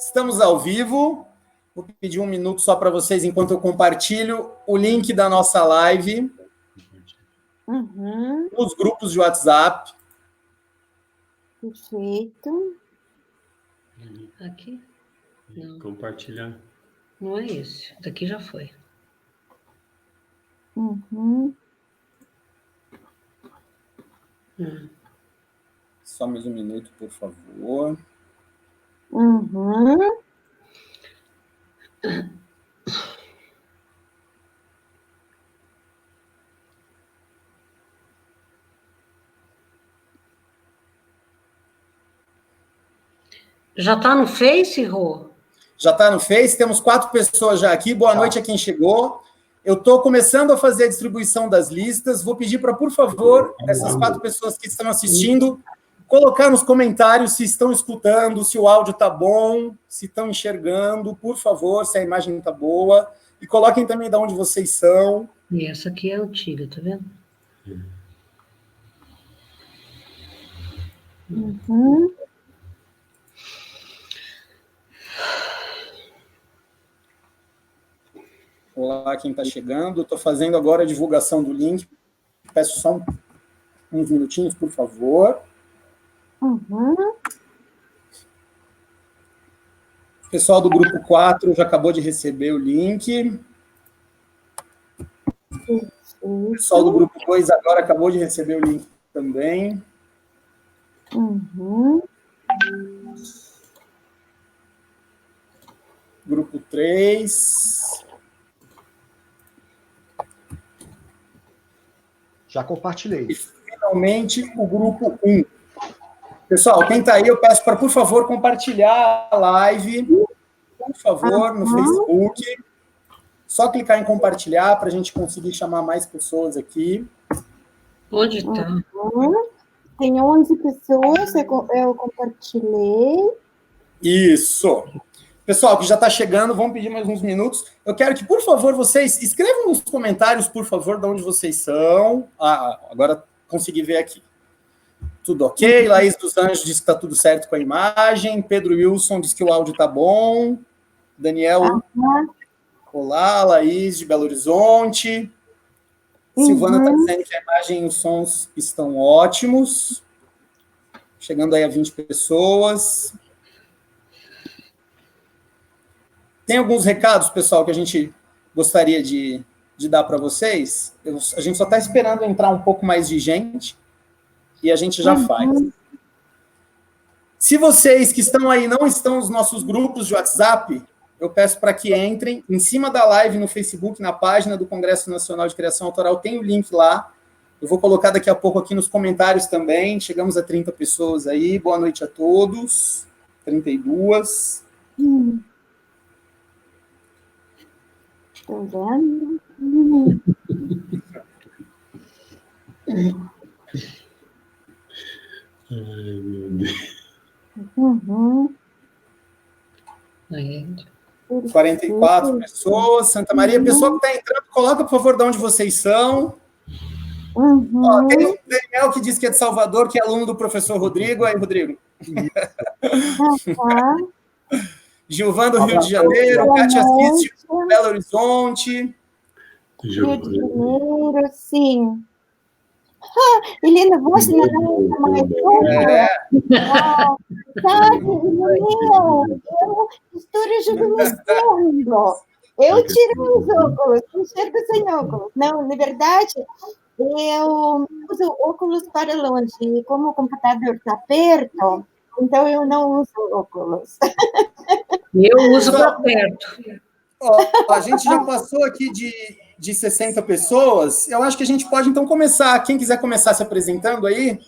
Estamos ao vivo. Vou pedir um minuto só para vocês, enquanto eu compartilho o link da nossa live nos grupos de WhatsApp. Perfeito. Aqui? Não. Compartilhar. Não é esse. Daqui já foi. Só mais um minuto, por favor. Já está no Face, Rô? Já está no Face, temos 4 pessoas já aqui. Boa noite a quem chegou. Eu estou começando a fazer a distribuição das listas. Vou pedir para, por favor, essas 4 pessoas que estão assistindo, colocar nos comentários se estão escutando, se o áudio está bom, se estão enxergando, por favor, se a imagem está boa. E coloquem também de onde vocês são. E essa aqui é antiga, tá vendo? Olá, quem está chegando. Estou fazendo agora a divulgação do link. Peço só uns minutinhos, por favor. O pessoal do grupo 4 já acabou de receber o link. O pessoal do grupo 2 agora acabou de receber o link também. Grupo 3. Já compartilhei. E, finalmente, o grupo 1. Pessoal, quem está aí, eu peço para, por favor, compartilhar a live, por favor, no Facebook. Só clicar em compartilhar para a gente conseguir chamar mais pessoas aqui. Onde está? Tem 11 pessoas, eu compartilhei. Isso. Pessoal, que já está chegando, vamos pedir mais uns minutos. Eu quero que, por favor, vocês escrevam nos comentários, por favor, de onde vocês são. Agora consegui ver aqui. Tudo ok. Laís dos Anjos diz que está tudo certo com a imagem. Pedro Wilson diz que o áudio está bom. Daniel. Olá, Laís de Belo Horizonte. Silvana está dizendo que a imagem e os sons estão ótimos. Chegando aí a 20 pessoas. Tem alguns recados, pessoal, que a gente gostaria de dar para vocês. A gente só está esperando entrar um pouco mais de gente e a gente já faz. Se vocês que estão aí não estão nos nossos grupos de WhatsApp, eu peço para que entrem. Em cima da live no Facebook, na página do Congresso Nacional de Criação Autoral, tem o link lá. Eu vou colocar daqui a pouco aqui nos comentários também. Chegamos a 30 pessoas aí. Boa noite a todos. 32. Estou vendo. Ai, meu Deus. 44 pessoas. Santa Maria, pessoal que está entrando, coloca, por favor, de onde vocês são. Ó, tem o Daniel que diz que é de Salvador, que é aluno do professor Rodrigo. Aí, Rodrigo. Gilvan do Rio de Janeiro, Cátia Assis de Belo Horizonte. Rio de Janeiro, sim. Helena, você não é mais sabe, eu estou rejuvenescendo. Eu tirei os óculos, enxergo sem óculos. Não, na verdade, eu uso óculos para longe. E como o computador está perto, então eu não uso óculos. Eu uso para perto. Ó, a gente já passou aqui de 60 pessoas. Eu acho que a gente pode, então, começar. Quem quiser começar se apresentando aí?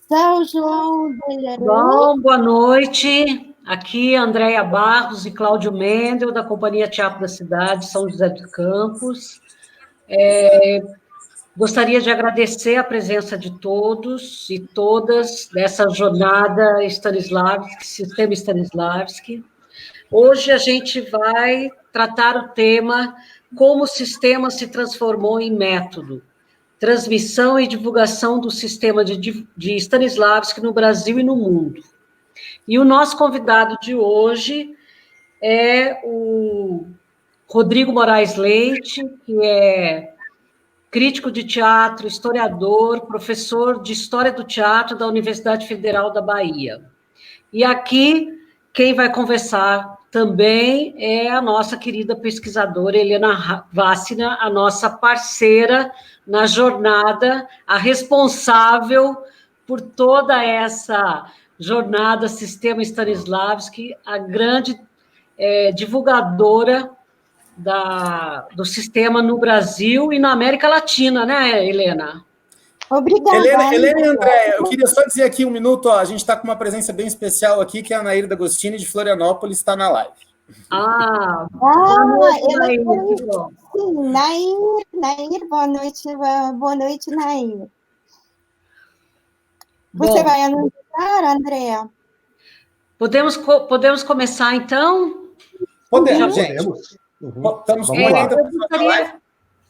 São João Belharão. Bom, boa noite. Aqui, Andréia Barros e Cláudio Mendel, da Companhia Teatro da Cidade, São José dos Campos. Gostaria de agradecer a presença de todos e todas dessa jornada Stanislavski, Sistema Stanislavski. Hoje a gente vai tratar o tema como o sistema se transformou em método, transmissão e divulgação do sistema de Stanislavski no Brasil e no mundo. E o nosso convidado de hoje é o Rodrigo Moraes Leite, que é crítico de teatro, historiador, professor de História do Teatro da Universidade Federal da Bahia. E aqui, quem vai conversar também é a nossa querida pesquisadora Helena Vássina, a nossa parceira na jornada, a responsável por toda essa jornada Sistema Stanislavski, a grande divulgadora do sistema no Brasil e na América Latina, né, Helena? Obrigada. Helena e Andréia, eu queria só dizer aqui um minuto, ó, a gente está com uma presença bem especial aqui, que é a Nair D'Agostini, de Florianópolis, está na live. Boa noite, Nair. Sim, Nair, boa noite, Nair. Você vai anunciar, Andréa? Podemos começar, então? Podemos, gente. Estamos com 80 pessoas na live.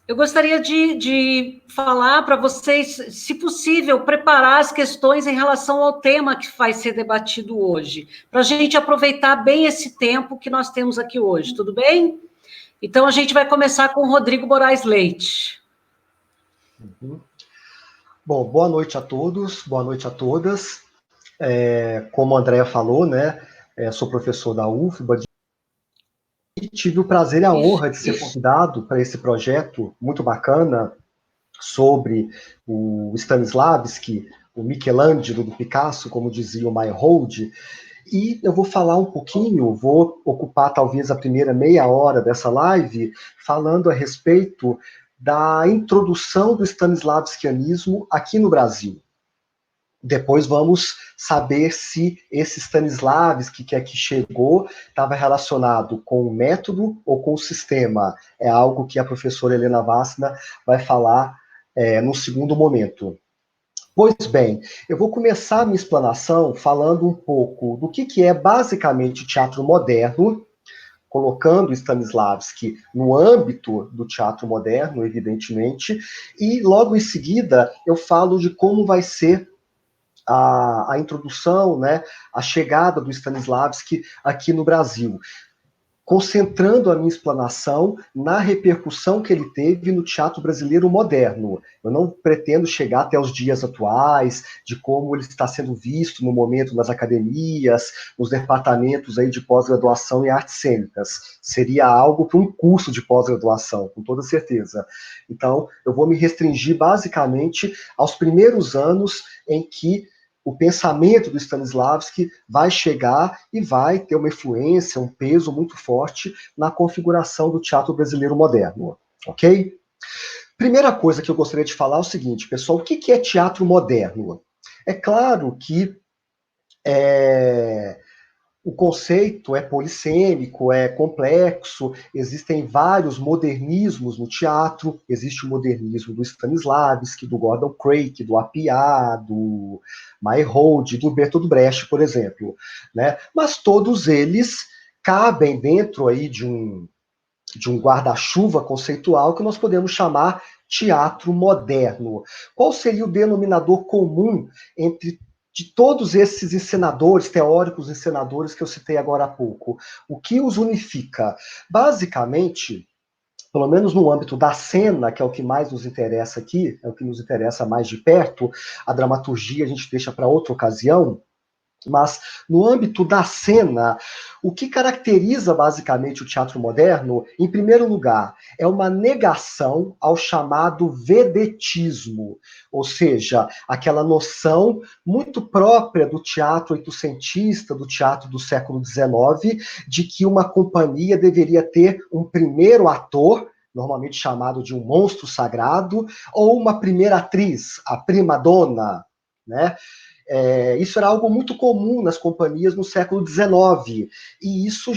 Eu gostaria de falar para vocês, se possível, preparar as questões em relação ao tema que vai ser debatido hoje, para a gente aproveitar bem esse tempo que nós temos aqui hoje, tudo bem? Então, a gente vai começar com o Rodrigo Moraes Leite. Bom, boa noite a todos, boa noite a todas. Como a Andréa falou, né, sou professor da UFBA, e tive o prazer e a honra de ser convidado para esse projeto muito bacana sobre o Stanislavski, o Michelangelo do Picasso, como dizia o Meyerhold. E eu vou falar um pouquinho, vou ocupar talvez a primeira meia hora dessa live, falando a respeito da introdução do Stanislavskianismo aqui no Brasil. Depois vamos saber se esse Stanislavski que aqui chegou estava relacionado com o método ou com o sistema. É algo que a professora Helena Vássina vai falar no segundo momento. Pois bem, eu vou começar a minha explanação falando um pouco do que é basicamente teatro moderno, colocando Stanislavski no âmbito do teatro moderno, evidentemente, e logo em seguida eu falo de como vai ser a introdução, né, a chegada do Stanislavski aqui no Brasil, concentrando a minha explanação na repercussão que ele teve no teatro brasileiro moderno. Eu não pretendo chegar até os dias atuais, de como ele está sendo visto no momento nas academias, nos departamentos aí de pós-graduação em artes cênicas. Seria algo para um curso de pós-graduação, com toda certeza. Então, eu vou me restringir basicamente aos primeiros anos em que o pensamento do Stanislavski vai chegar e vai ter uma influência, um peso muito forte na configuração do teatro brasileiro moderno, ok? Primeira coisa que eu gostaria de falar é o seguinte, pessoal, o que é teatro moderno? É claro que o conceito é polissêmico, é complexo, existem vários modernismos no teatro, existe o modernismo do Stanislavski, do Gordon Craik, do Appiah, do Meyerhold, do Bertolt Brecht, por exemplo, né? Mas todos eles cabem dentro aí de um guarda-chuva conceitual que nós podemos chamar teatro moderno. Qual seria o denominador comum de todos esses encenadores, teóricos encenadores que eu citei agora há pouco? O que os unifica? Basicamente, pelo menos no âmbito da cena, que é o que mais nos interessa aqui, é o que nos interessa mais de perto, a dramaturgia a gente deixa para outra ocasião, mas no âmbito da cena, o que caracteriza basicamente o teatro moderno, em primeiro lugar, é uma negação ao chamado vedetismo, ou seja, aquela noção muito própria do teatro oitocentista, do teatro do século XIX, de que uma companhia deveria ter um primeiro ator, normalmente chamado de um monstro sagrado, ou uma primeira atriz, a prima donna, né? Isso era algo muito comum nas companhias no século XIX, e isso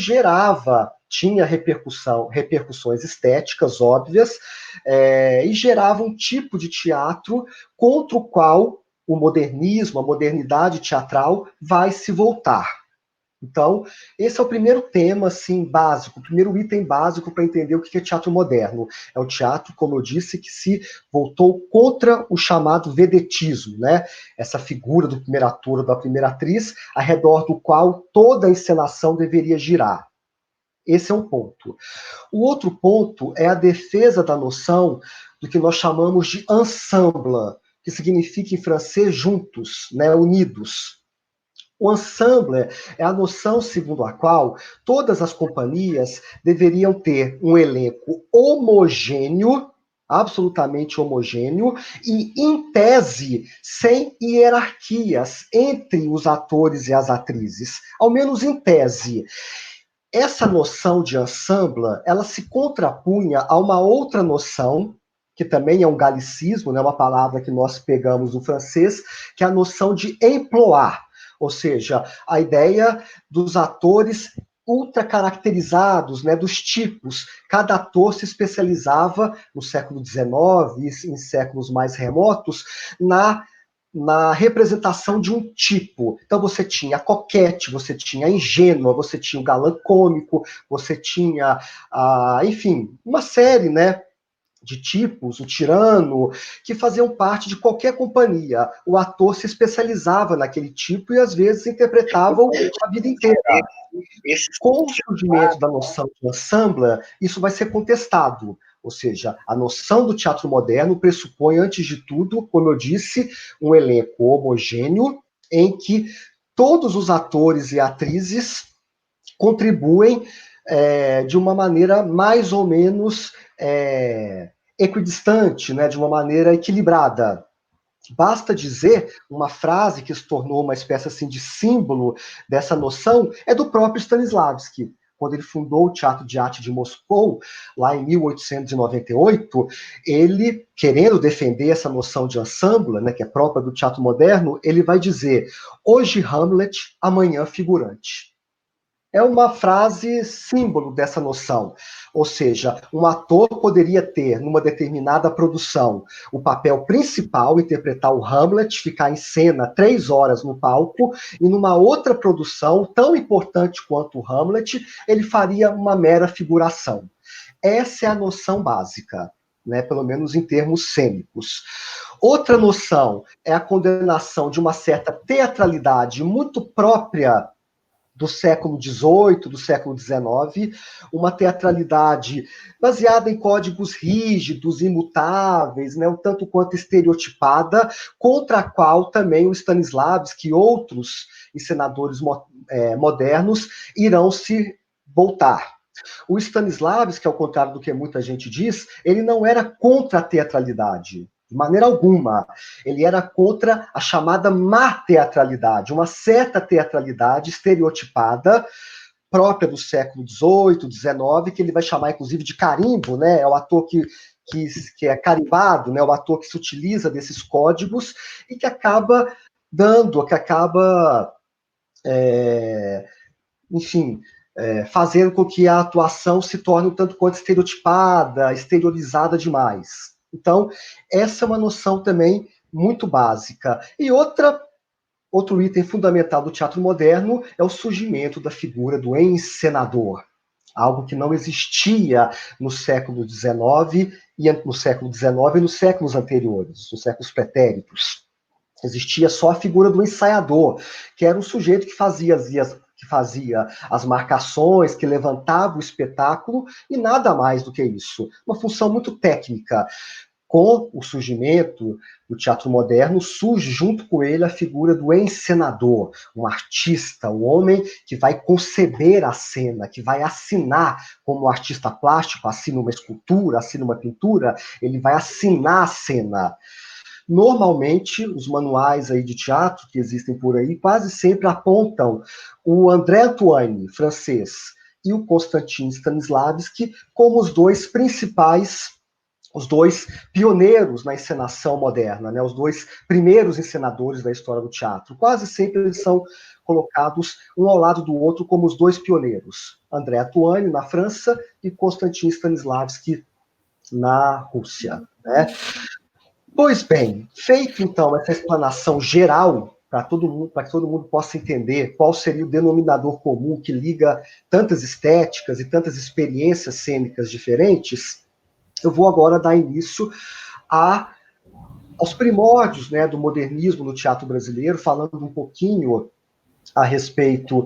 tinha repercussões estéticas óbvias, e gerava um tipo de teatro contra o qual o modernismo, a modernidade teatral vai se voltar. Então, esse é o primeiro tema, assim, básico, o primeiro item básico para entender o que é teatro moderno. É o teatro, como eu disse, que se voltou contra o chamado vedetismo, né? Essa figura do primeiro ator ou da primeira atriz, ao redor do qual toda a encenação deveria girar. Esse é um ponto. O outro ponto é a defesa da noção do que nós chamamos de ensemble, que significa em francês juntos, né, unidos. O ensemble é a noção segundo a qual todas as companhias deveriam ter um elenco homogêneo, absolutamente homogêneo, e, em tese, sem hierarquias entre os atores e as atrizes, ao menos em tese. Essa noção de ensemble, ela se contrapunha a uma outra noção, que também é um galicismo, né, uma palavra que nós pegamos do francês, que é a noção de emploar, ou seja, a ideia dos atores ultra caracterizados, né, dos tipos. Cada ator se especializava, no século XIX e em séculos mais remotos, na representação de um tipo. Então você tinha a coquete, você tinha a ingênua, você tinha o galã cômico, você tinha, enfim, uma série, né, de tipos, o tirano, que faziam parte de qualquer companhia. O ator se especializava naquele tipo e, às vezes, interpretava-o a vida inteira. Com o surgimento da noção de ensemble, isso vai ser contestado. Ou seja, a noção do teatro moderno pressupõe, antes de tudo, como eu disse, um elenco homogêneo, em que todos os atores e atrizes contribuem de uma maneira mais ou menos equidistante, né, de uma maneira equilibrada. Basta dizer, uma frase que se tornou uma espécie assim, de símbolo dessa noção, é do próprio Stanislavski. Quando ele fundou o Teatro de Arte de Moscou, lá em 1898, ele, querendo defender essa noção de ensemble, né, que é própria do teatro moderno, ele vai dizer: hoje Hamlet, amanhã figurante. É uma frase símbolo dessa noção. Ou seja, um ator poderia ter, numa determinada produção, o papel principal, interpretar o Hamlet, ficar em cena 3 horas no palco, e numa outra produção, tão importante quanto o Hamlet, ele faria uma mera figuração. Essa é a noção básica, né, pelo menos em termos cênicos. Outra noção é a condenação de uma certa teatralidade muito própria do século XVIII, do século XIX, uma teatralidade baseada em códigos rígidos, imutáveis, né, um tanto quanto estereotipada, contra a qual também o Stanislavski e outros encenadores modernos irão se voltar. O Stanislavski, ao contrário do que muita gente diz, ele não era contra a teatralidade, de maneira alguma. Ele era contra a chamada má teatralidade, uma certa teatralidade estereotipada, própria do século XVIII, XIX, que ele vai chamar, inclusive, de carimbo, né? É o ator que é carimbado, né? O ator que se utiliza desses códigos e que acaba enfim, fazendo com que a atuação se torne um tanto quanto estereotipada, exteriorizada demais. Então, essa é uma noção também muito básica. E outro item fundamental do teatro moderno é o surgimento da figura do encenador, algo que não existia no século XIX e nos séculos anteriores, nos séculos pretéritos. Existia só a figura do ensaiador, que era um sujeito que fazia as marcações, que levantava o espetáculo, e nada mais do que isso. Uma função muito técnica. Com o surgimento do teatro moderno, surge junto com ele a figura do encenador, um artista, um homem que vai conceber a cena, que vai assinar, como artista plástico assina uma escultura, assina uma pintura, ele vai assinar a cena. Normalmente, os manuais aí de teatro que existem por aí quase sempre apontam o André Antoine, francês, e o Konstantin Stanislavski como os dois pioneiros na encenação moderna, né? Os dois primeiros encenadores da história do teatro. Quase sempre eles são colocados um ao lado do outro como os dois pioneiros. André Antoine, na França, e Konstantin Stanislavski, na Rússia, né? Pois bem, feito então essa explanação geral para que todo mundo possa entender qual seria o denominador comum que liga tantas estéticas e tantas experiências cênicas diferentes, eu vou agora dar início aos primórdios, né, do modernismo no teatro brasileiro, falando um pouquinho a respeito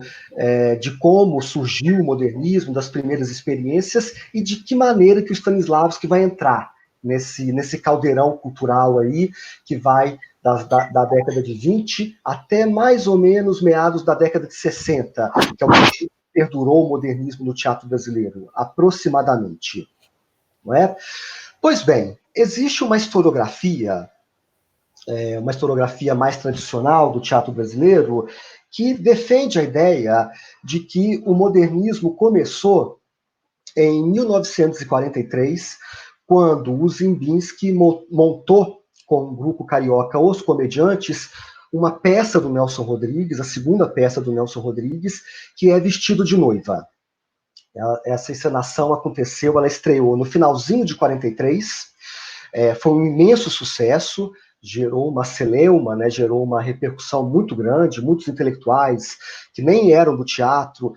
de como surgiu o modernismo, das primeiras experiências, e de que maneira que o Stanislavski vai entrar nesse caldeirão cultural aí, que vai da década de 20 até mais ou menos meados da década de 60, que é o que perdurou o modernismo no teatro brasileiro, aproximadamente. Não é? Pois bem, existe uma historiografia mais tradicional do teatro brasileiro, que defende a ideia de que o modernismo começou em 1943, quando o Ziembinski montou com o grupo carioca Os Comediantes uma peça do Nelson Rodrigues, a segunda peça do Nelson Rodrigues, que é Vestido de Noiva. Essa encenação aconteceu, ela estreou no finalzinho de 43, foi um imenso sucesso, gerou uma celeuma, né, gerou uma repercussão muito grande, muitos intelectuais que nem eram do teatro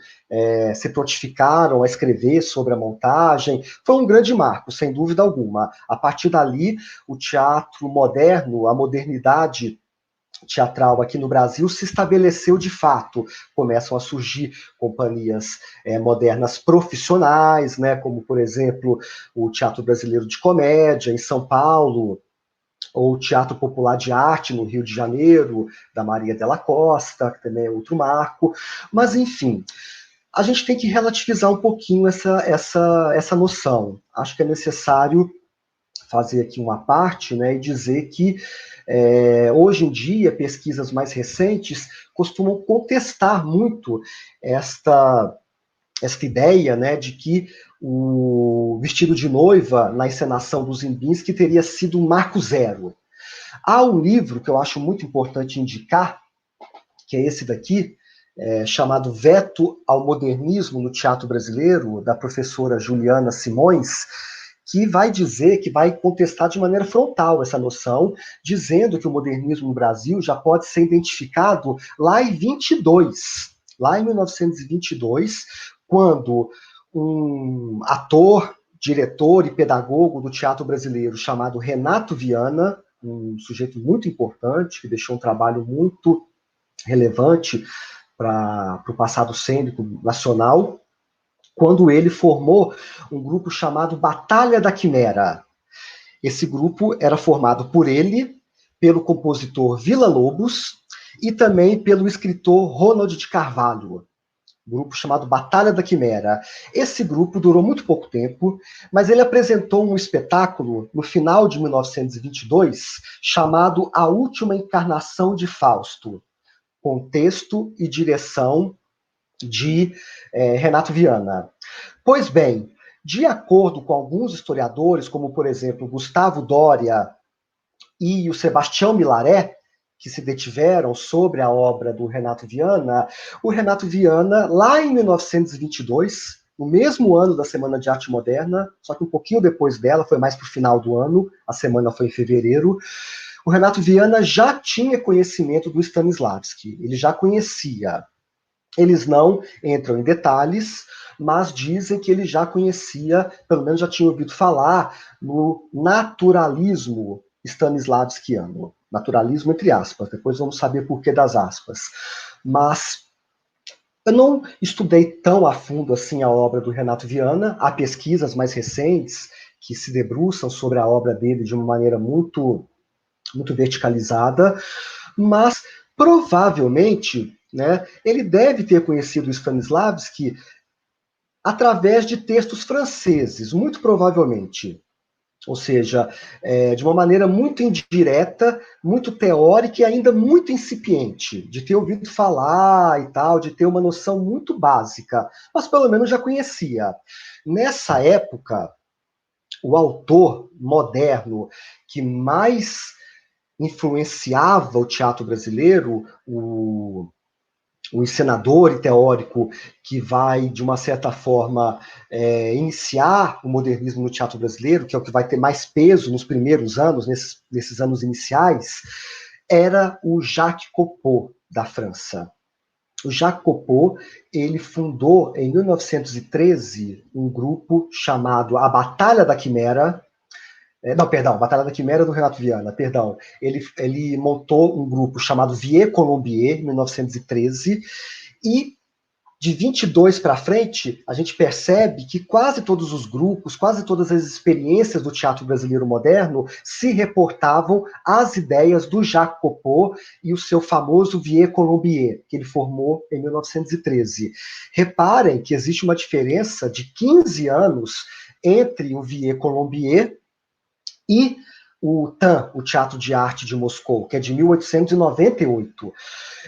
se prontificaram a escrever sobre a montagem. Foi um grande marco, sem dúvida alguma. A partir dali, o teatro moderno, a modernidade teatral aqui no Brasil se estabeleceu de fato. Começam a surgir companhias modernas profissionais, né, como, por exemplo, o Teatro Brasileiro de Comédia, em São Paulo, ou o Teatro Popular de Arte, no Rio de Janeiro, da Maria Della Costa, que também é outro marco. Mas, enfim, a gente tem que relativizar um pouquinho essa noção. Acho que é necessário fazer aqui uma parte, né, e dizer que hoje em dia, pesquisas mais recentes costumam contestar muito esta ideia, né, de que o Vestido de Noiva, na encenação do Ziembinski, teria sido um marco zero. Há um livro que eu acho muito importante indicar, que é esse daqui, chamado Veto ao Modernismo no Teatro Brasileiro, da professora Juliana Simões, que vai dizer, que vai contestar de maneira frontal essa noção, dizendo que o modernismo no Brasil já pode ser identificado lá em 1922, quando um ator, diretor e pedagogo do teatro brasileiro chamado Renato Viana, um sujeito muito importante, que deixou um trabalho muito relevante para o passado cênico nacional, quando ele formou um grupo chamado Batalha da Quimera. Esse grupo era formado por ele, pelo compositor Villa-Lobos e também pelo escritor Ronald de Carvalho. Grupo chamado Batalha da Quimera. Esse grupo durou muito pouco tempo, mas ele apresentou um espetáculo no final de 1922 chamado A Última Encarnação de Fausto, com texto e direção de Renato Viana. Pois bem, de acordo com alguns historiadores, como, por exemplo, Gustavo Doria e o Sebastião Milaré, que se detiveram sobre a obra do Renato Viana, o Renato Viana, lá em 1922, no mesmo ano da Semana de Arte Moderna, só que um pouquinho depois dela, foi mais para o final do ano, a semana foi em fevereiro, o Renato Viana já tinha conhecimento do Stanislavski, ele já conhecia. Eles não entram em detalhes, mas dizem que ele já conhecia, pelo menos já tinha ouvido falar, no naturalismo stanislavskiano. Naturalismo entre aspas, depois vamos saber por que das aspas. Mas eu não estudei tão a fundo assim a obra do Renato Viana, há pesquisas mais recentes que se debruçam sobre a obra dele de uma maneira muito, muito verticalizada, mas provavelmente, né, ele deve ter conhecido Stanislavski através de textos franceses, muito provavelmente. Ou seja, de uma maneira muito indireta, muito teórica e ainda muito incipiente, de ter ouvido falar e tal, de ter uma noção muito básica, mas pelo menos já conhecia. Nessa época, o autor moderno que mais influenciava o teatro brasileiro, o encenador e teórico que vai, de uma certa forma, iniciar o modernismo no teatro brasileiro, que é o que vai ter mais peso nos primeiros anos, nesses anos iniciais, era o Jacques Copeau, da França. O Jacques Copeau, ele fundou, em 1913, um grupo chamado A Batalha da Quimera, Não, perdão, Batalha da Quimera do Renato Viana, perdão. Ele montou um grupo chamado Vieux Colombier, em 1913, e de 22 para frente, a gente percebe que quase todos os grupos, quase todas as experiências do teatro brasileiro moderno se reportavam às ideias do Jacques Copeau e o seu famoso Vieux Colombier, que ele formou em 1913. Reparem que existe uma diferença de 15 anos entre o Vieux Colombier e o TAN, o Teatro de Arte de Moscou, que é de 1898.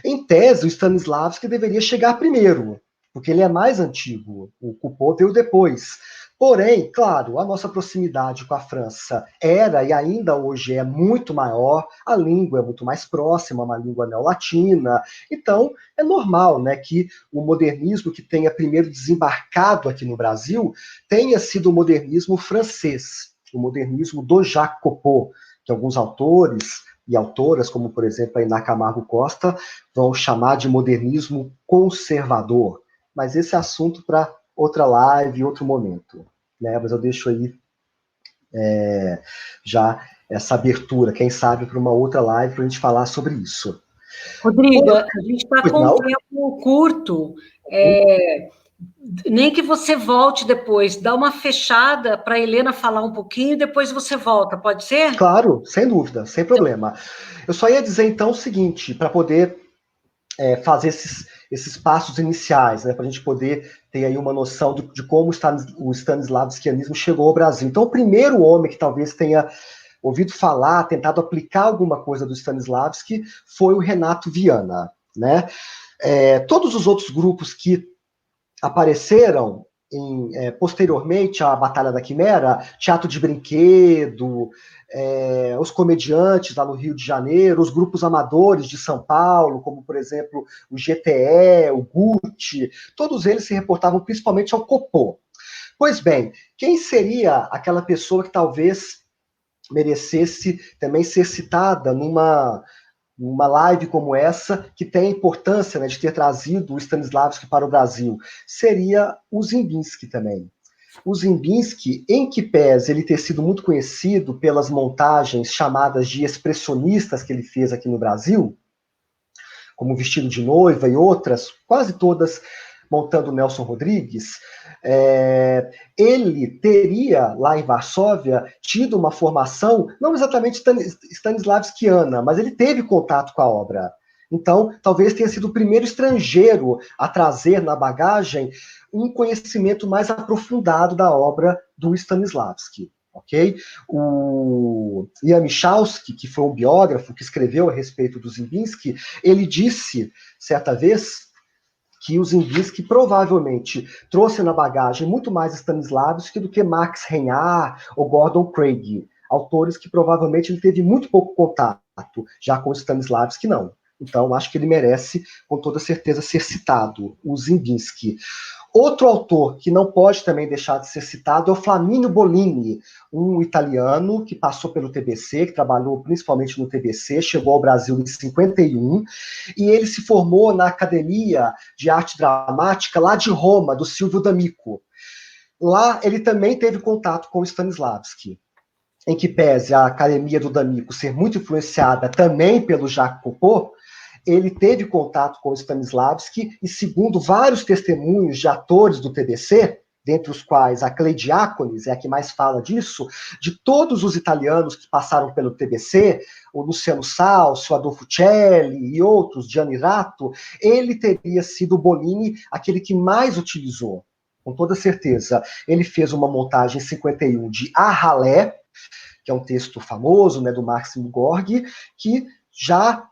Em tese, o Stanislavski deveria chegar primeiro, porque ele é mais antigo, o Coupeau veio depois. Porém, claro, a nossa proximidade com a França era e ainda hoje é muito maior, a língua é muito mais próxima, uma língua neolatina, então é normal, né, que o modernismo que tenha primeiro desembarcado aqui no Brasil tenha sido o modernismo francês, o modernismo do Jacques Copeau, que alguns autores e autoras, como por exemplo a Iná Camargo Costa, vão chamar de modernismo conservador. Mas esse é assunto para outra live, outro momento. Né? Mas eu deixo aí já essa abertura, quem sabe, para uma outra live para a gente falar sobre isso. Rodriga, a gente está com um tempo curto. Nem que você volte depois, dá uma fechada para a Helena falar um pouquinho e depois você volta, pode ser? Claro, sem dúvida, sem problema. Eu só ia dizer então o seguinte, para poder fazer esses passos iniciais, né, para a gente poder ter aí uma noção de como o stanislavskianismo chegou ao Brasil. Então, o primeiro homem que talvez tenha ouvido falar, tentado aplicar alguma coisa do Stanislavski, foi o Renato Viana. Né? Todos os outros grupos que apareceram posteriormente à Batalha da Quimera, Teatro de Brinquedo, os comediantes lá no Rio de Janeiro, os grupos amadores de São Paulo, como, por exemplo, o GTE, o Gucci, todos eles se reportavam principalmente ao Copeau. Pois bem, quem seria aquela pessoa que talvez merecesse também ser citada numa live como essa, que tem a importância, né, de ter trazido o Stanislavski para o Brasil, seria o Ziembinski também. O Ziembinski, em que pese ele ter sido muito conhecido pelas montagens chamadas de expressionistas que ele fez aqui no Brasil, como Vestido de Noiva e outras, quase todas montando Nelson Rodrigues, ele teria, lá em Varsóvia, tido uma formação, não exatamente stanislavskiana, mas ele teve contato com a obra. Então, talvez tenha sido o primeiro estrangeiro a trazer na bagagem um conhecimento mais aprofundado da obra do Stanislavski. Okay? O Ian Michalski, que foi um biógrafo que escreveu a respeito do Ziembinski, ele disse, certa vez, que o Ziembinski provavelmente trouxe na bagagem muito mais Stanislavski do que Max Reinhardt ou Gordon Craig, autores que provavelmente ele teve muito pouco contato, já com Stanislavski não. Então, acho que ele merece, com toda certeza, ser citado, o Ziembinski. Outro autor que não pode também deixar de ser citado é o Flaminio Bollini, um italiano que passou pelo TBC, que trabalhou principalmente no TBC, chegou ao Brasil em 51, e ele se formou na Academia de Arte Dramática lá de Roma, do Silvio D'Amico. Lá ele também teve contato com o Stanislavski, em que pese a Academia do D'Amico ser muito influenciada também pelo Jacques Copeau, ele teve contato com o Stanislavski e, segundo vários testemunhos de atores do TBC, dentre os quais a Cleide Diaconis é a que mais fala disso, de todos os italianos que passaram pelo TBC, o Luciano Salso, o Adolfo Celli e outros, Gianni Ratto, ele teria sido o Bollini aquele que mais utilizou, com toda certeza. Ele fez uma montagem em 51 de A Ralé, que é um texto famoso, né, do Máximo Gorki, que já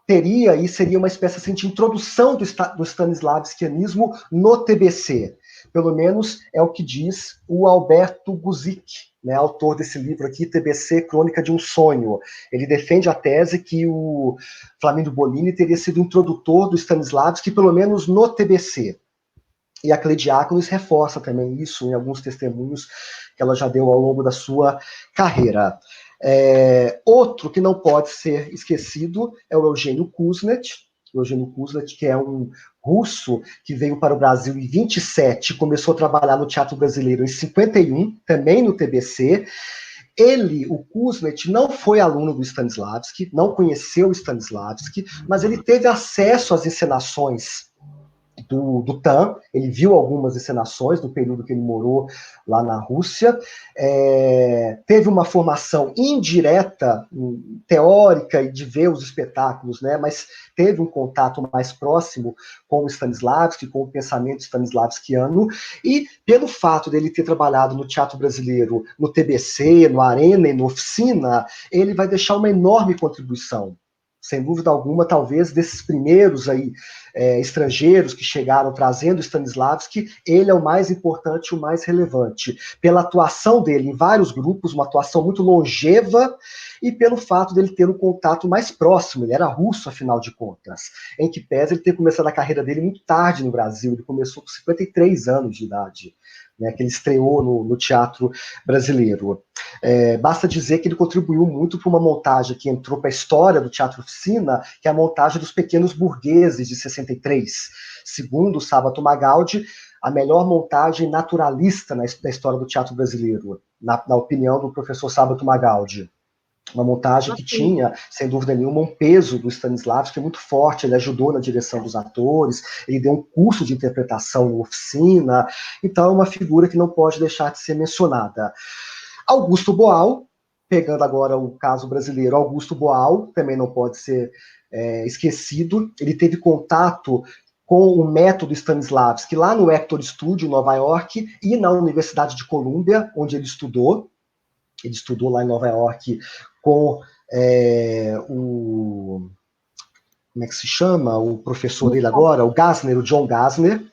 teria e seria uma espécie assim, de introdução do stanislavskianismo no TBC. Pelo menos é o que diz o Alberto Guzik, né, autor desse livro aqui, TBC, Crônica de um Sonho. Ele defende a tese que o Flaminio Bollini teria sido introdutor do Stanislavski, pelo menos no TBC. E a Cleide Diaconis reforça também isso em alguns testemunhos que ela já deu ao longo da sua carreira. Outro que não pode ser esquecido é o Eugênio Kuznet. O Eugênio Kuznet, que é um russo que veio para o Brasil em 27, começou a trabalhar no Teatro Brasileiro em 51, também no TBC. o Kusnet, não foi aluno do Stanislavski, não conheceu o Stanislavski, mas ele teve acesso às encenações do TAM, ele viu algumas encenações do período que ele morou lá na Rússia, teve uma formação indireta, teórica, de ver os espetáculos, né, mas teve um contato mais próximo com o Stanislavski, com o pensamento stanislavskiano, e pelo fato dele ter trabalhado no teatro brasileiro, no TBC, no Arena e no Oficina, ele vai deixar uma enorme contribuição. Sem dúvida alguma, talvez desses primeiros aí, estrangeiros que chegaram trazendo Stanislavski, ele é o mais importante, o mais relevante, pela atuação dele em vários grupos, uma atuação muito longeva, e pelo fato dele ter um contato mais próximo, ele era russo, afinal de contas, em que pese ele ter começado a carreira dele muito tarde no Brasil, ele começou com 53 anos de idade, né, que ele estreou no teatro brasileiro. Basta dizer que ele contribuiu muito para uma montagem que entrou para a história do Teatro Oficina, que é a montagem dos Pequenos Burgueses, de 63. Segundo o Sábato Magaldi, a melhor montagem naturalista na história do teatro brasileiro, na opinião do professor Sábato Magaldi. Uma montagem que tinha, sem dúvida nenhuma, um peso do Stanislavski muito forte, ele ajudou na direção dos atores, ele deu um curso de interpretação na Oficina, então é uma figura que não pode deixar de ser mencionada. Augusto Boal, pegando agora o caso brasileiro, Augusto Boal também não pode ser esquecido, ele teve contato com o método Stanislavski lá no Hector Studio, em Nova York, e na Universidade de Colômbia, onde ele estudou. Ele estudou lá em Nova York com como é que se chama? O professor dele agora, o Gassner, o John Gassner.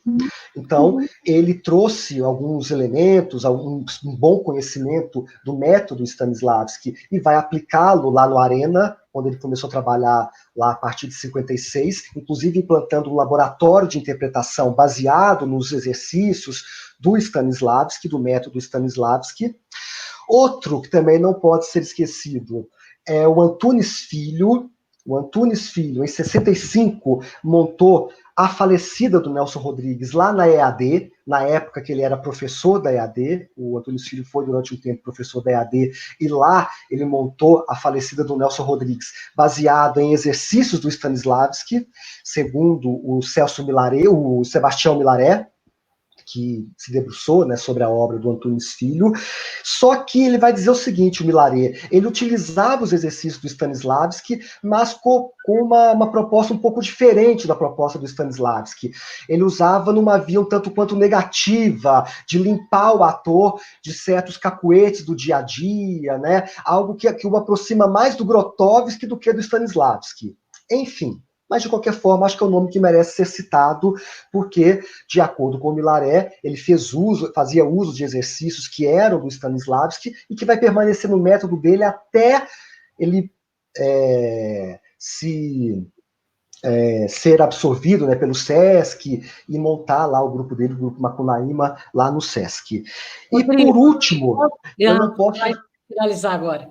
Então, ele trouxe alguns elementos, um bom conhecimento do método Stanislavski e vai aplicá-lo lá no Arena, onde ele começou a trabalhar lá a partir de 56, inclusive implantando um laboratório de interpretação baseado nos exercícios do Stanislavski, do método Stanislavski. Outro que também não pode ser esquecido é o Antunes Filho. O Antunes Filho, em 65, montou a falecida do Nelson Rodrigues lá na EAD, na época que ele era professor da EAD. O Antunes Filho foi durante um tempo professor da EAD, e lá ele montou a falecida do Nelson Rodrigues, baseado em exercícios do Stanislavski, segundo o Celso Milaré, o Sebastião Milaré, que se debruçou, né, sobre a obra do Antunes Filho, só que ele vai dizer o seguinte, o Milaré, ele utilizava os exercícios do Stanislavski, mas com uma proposta um pouco diferente da proposta do Stanislavski. Ele usava numa via um tanto quanto negativa, de limpar o ator de certos cacuetes do dia a dia, né, algo que o aproxima mais do Grotowski do que do Stanislavski. Enfim, mas, de qualquer forma, acho que é um nome que merece ser citado, porque, de acordo com o Milaré, ele fazia uso de exercícios que eram do Stanislavski e que vai permanecer no método dele até ele ser absorvido, né, pelo Sesc e montar lá o grupo dele, o Grupo Macunaíma, lá no Sesc. E, por último, eu não posso... Vai finalizar agora.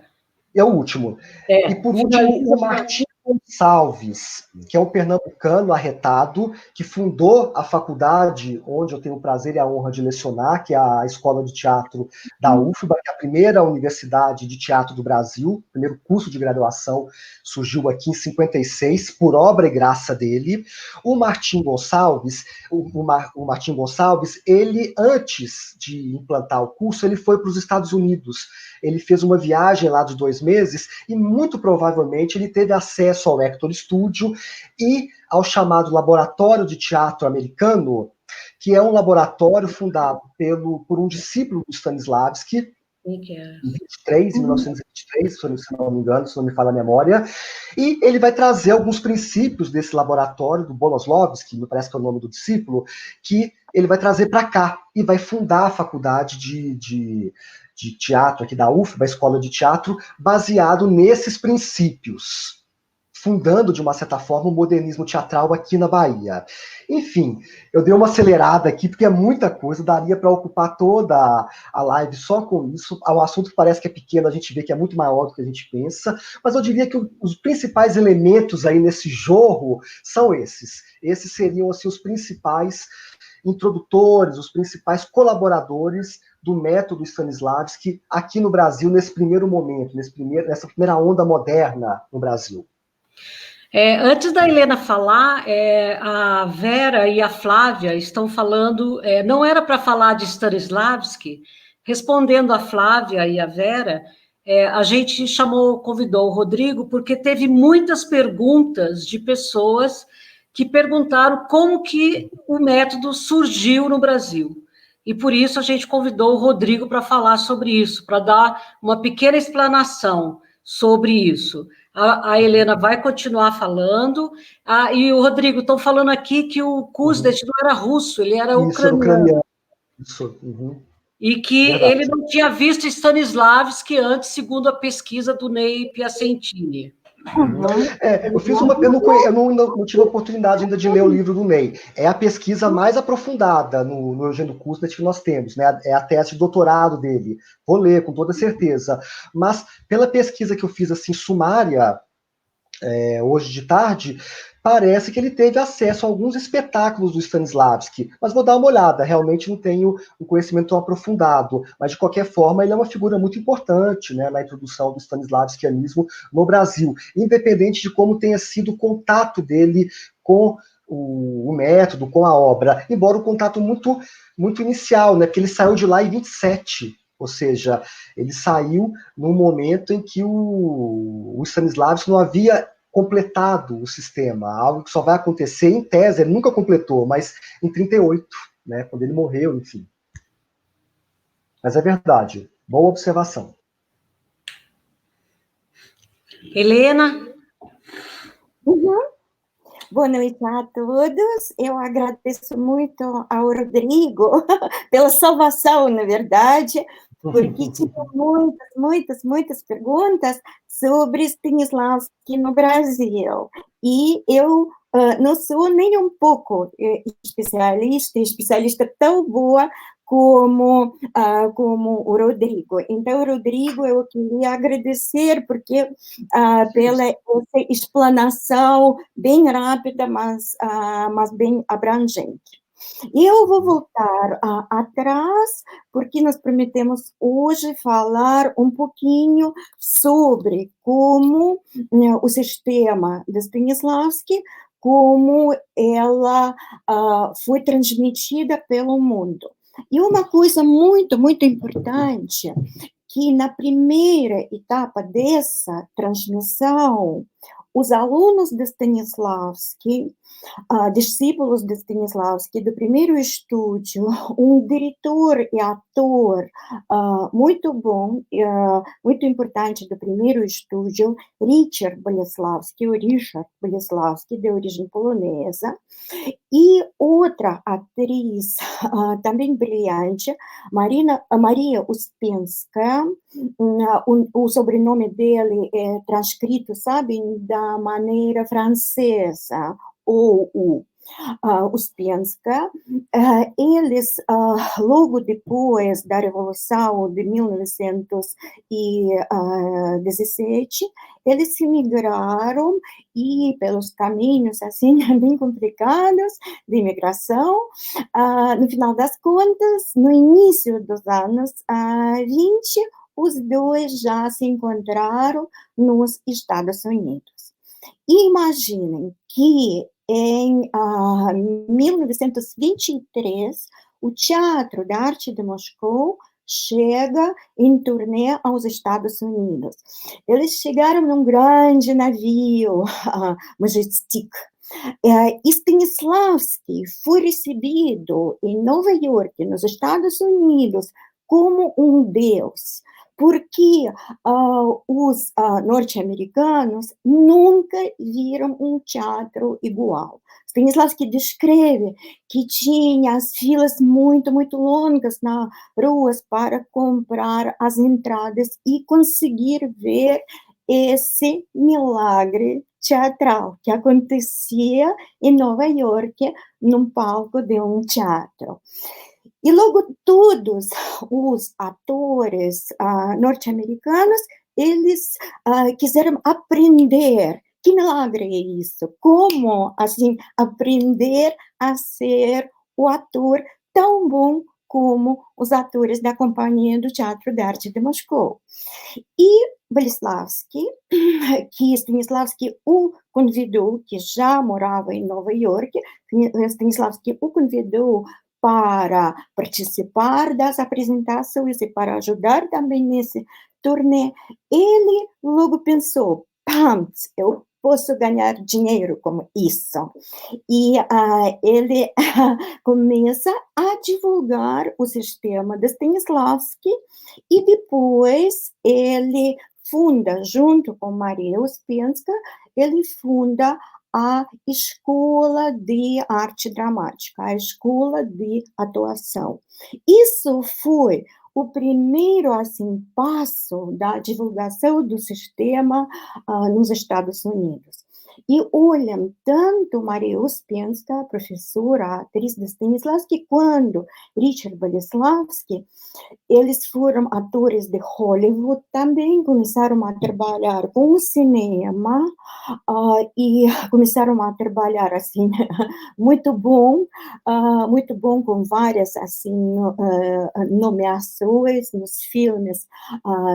É o último. E, por último, o Martim Gonçalves, que é um pernambucano arretado, que fundou a faculdade onde eu tenho o prazer e a honra de lecionar, que é a Escola de Teatro da UFBA, que é a primeira universidade de teatro do Brasil, o primeiro curso de graduação surgiu aqui em 56, por obra e graça dele. O Martim Gonçalves, Martim Gonçalves, ele, antes de implantar o curso, ele foi para os Estados Unidos. Ele fez uma viagem lá de 2 meses e, muito provavelmente, ele teve acesso ao Hector Studio e ao chamado Laboratório de Teatro Americano, que é um laboratório fundado por um discípulo do Stanislavski, em 1923, se não me engano, se não me falha a memória, e ele vai trazer alguns princípios desse laboratório, do Boloslovski, me parece que é o nome do discípulo, que ele vai trazer para cá e vai fundar a faculdade de teatro aqui da UFBA, a Escola de Teatro, baseado nesses princípios, fundando, de uma certa forma, o modernismo teatral aqui na Bahia. Enfim, eu dei uma acelerada aqui, porque é muita coisa, daria para ocupar toda a live só com isso. É um assunto que parece que é pequeno, a gente vê que é muito maior do que a gente pensa, mas eu diria que os principais elementos aí nesse jorro são esses. Esses seriam, assim, os principais introdutores, os principais colaboradores do método Stanislavski aqui no Brasil, nesse primeiro momento, nessa primeira onda moderna no Brasil? Antes da Helena falar, a Vera e a Flávia estão falando, não era para falar de Stanislavski, respondendo a Flávia e a Vera, a gente convidou o Rodrigo, porque teve muitas perguntas de pessoas que perguntaram como que o método surgiu no Brasil. E por isso a gente convidou o Rodrigo para falar sobre isso, para dar uma pequena explanação sobre isso. A Helena vai continuar falando. E o Rodrigo, estão falando aqui que o Kuznets não era russo, ele era ucraniano. Isso. Uhum. E que Verdade. ele não tinha visto Stanislavski antes, segundo a pesquisa do Ney Piacentini. Eu não tive a oportunidade ainda de ler o livro do Ney. É a pesquisa mais aprofundada no Eugênio Kuznets que nós temos, né? É a tese de doutorado dele. Vou ler, com toda certeza. Mas, pela pesquisa que eu fiz, assim, sumária, hoje de tarde, parece que ele teve acesso a alguns espetáculos do Stanislavski, mas vou dar uma olhada, realmente não tenho um conhecimento tão aprofundado, mas de qualquer forma ele é uma figura muito importante, né, na introdução do stanislavskianismo no Brasil, independente de como tenha sido o contato dele com o método, com a obra, embora o contato muito, muito inicial, né, porque ele saiu de lá em 27, ou seja, ele saiu num momento em que o Stanislavski não havia completado o sistema, algo que só vai acontecer em tese, ele nunca completou, mas em 38, né, quando ele morreu, enfim. Mas é verdade, boa observação. Helena? Uhum. Boa noite a todos. Eu agradeço muito ao Rodrigo pela salvação, na verdade, porque tinha muitas perguntas sobre Stanislavski no Brasil. E eu não sou nem um pouco especialista tão boa como o Rodrigo. Então, Rodrigo, eu queria agradecer porque pela essa explanação bem rápida, mas bem abrangente. E eu vou voltar atrás, porque nós prometemos hoje falar um pouquinho sobre como o sistema de Stanislavski, como ela foi transmitida pelo mundo. E uma coisa muito, muito importante, que na primeira etapa dessa transmissão, os alunos de Stanislavski, discípulos de Stanislavski, do primeiro estúdio, um diretor e ator muito bom, muito importante do primeiro estúdio, Richard Boleslavski, de origem polonesa, e outra atriz também brilhante, Maria Uspenska, o sobrenome dele é transcrito, sabem, da maneira francesa, ou Uspenska. Eles, logo depois da Revolução de 1917, eles se migraram e pelos caminhos assim bem complicados de imigração, no final das contas, no início dos anos 20, os dois já se encontraram nos Estados Unidos. E imaginem que em 1923, o Teatro da Arte de Moscou chega em turnê aos Estados Unidos. Eles chegaram num grande navio, Majestic. Stanislavski foi recebido em Nova York, nos Estados Unidos, como um deus, porque os norte-americanos nunca viram um teatro igual. Stanislavski descreve que tinha as filas muito, muito longas nas ruas para comprar as entradas e conseguir ver esse milagre teatral que acontecia em Nova York, num palco de um teatro. E logo todos os atores norte-americanos, eles quiseram aprender. Que milagre é isso? Como, assim, aprender a ser o ator tão bom como os atores da Companhia do Teatro de Arte de Moscou. E Stanislavski o convidou, que já morava em Nova York, Stanislavski o convidou para participar das apresentações e para ajudar também nesse turnê. Ele logo pensou, pams, eu posso ganhar dinheiro com isso. E ele começa a divulgar o sistema de Stanislavski e depois ele funda, junto com Maria Uspenská, ele funda a Escola de Arte Dramática, a Escola de Atuação. Isso foi o primeiro passo da divulgação do sistema nos Estados Unidos. E olham tanto Maria Uspenská, professora, atriz de Stanislavski, quanto Richard Boleslavski, eles foram atores de Hollywood também, começaram a trabalhar com o cinema e começaram a trabalhar assim muito bom com várias assim nomeações nos filmes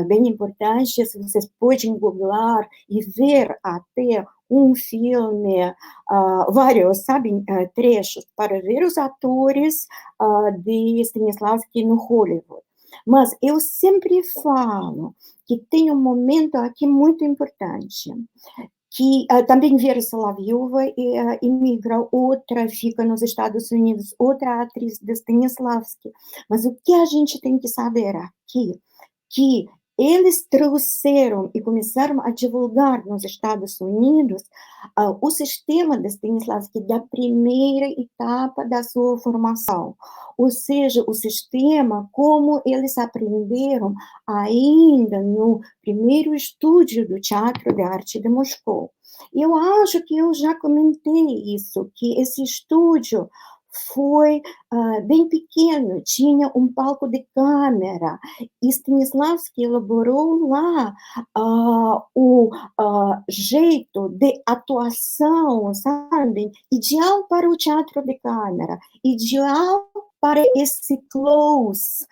bem importantes. Vocês podem googlar e ver até um filme, vários, sabem, trechos para ver os atores de Stanislavski no Hollywood. Mas eu sempre falo que tem um momento aqui muito importante, que também Vera Solovyova imigra, outra fica nos Estados Unidos, outra atriz de Stanislavski. Mas o que a gente tem que saber aqui, que eles trouxeram e começaram a divulgar nos Estados Unidos o sistema de Stanislavski da primeira etapa da sua formação, ou seja, o sistema como eles aprenderam ainda no primeiro estúdio do Teatro de Arte de Moscou. Eu acho que eu já comentei isso, que esse estúdio foi bem pequeno, tinha um palco de câmera, e Stanislavski elaborou lá o jeito de atuação, sabe, ideal para o teatro de câmera, ideal para esse close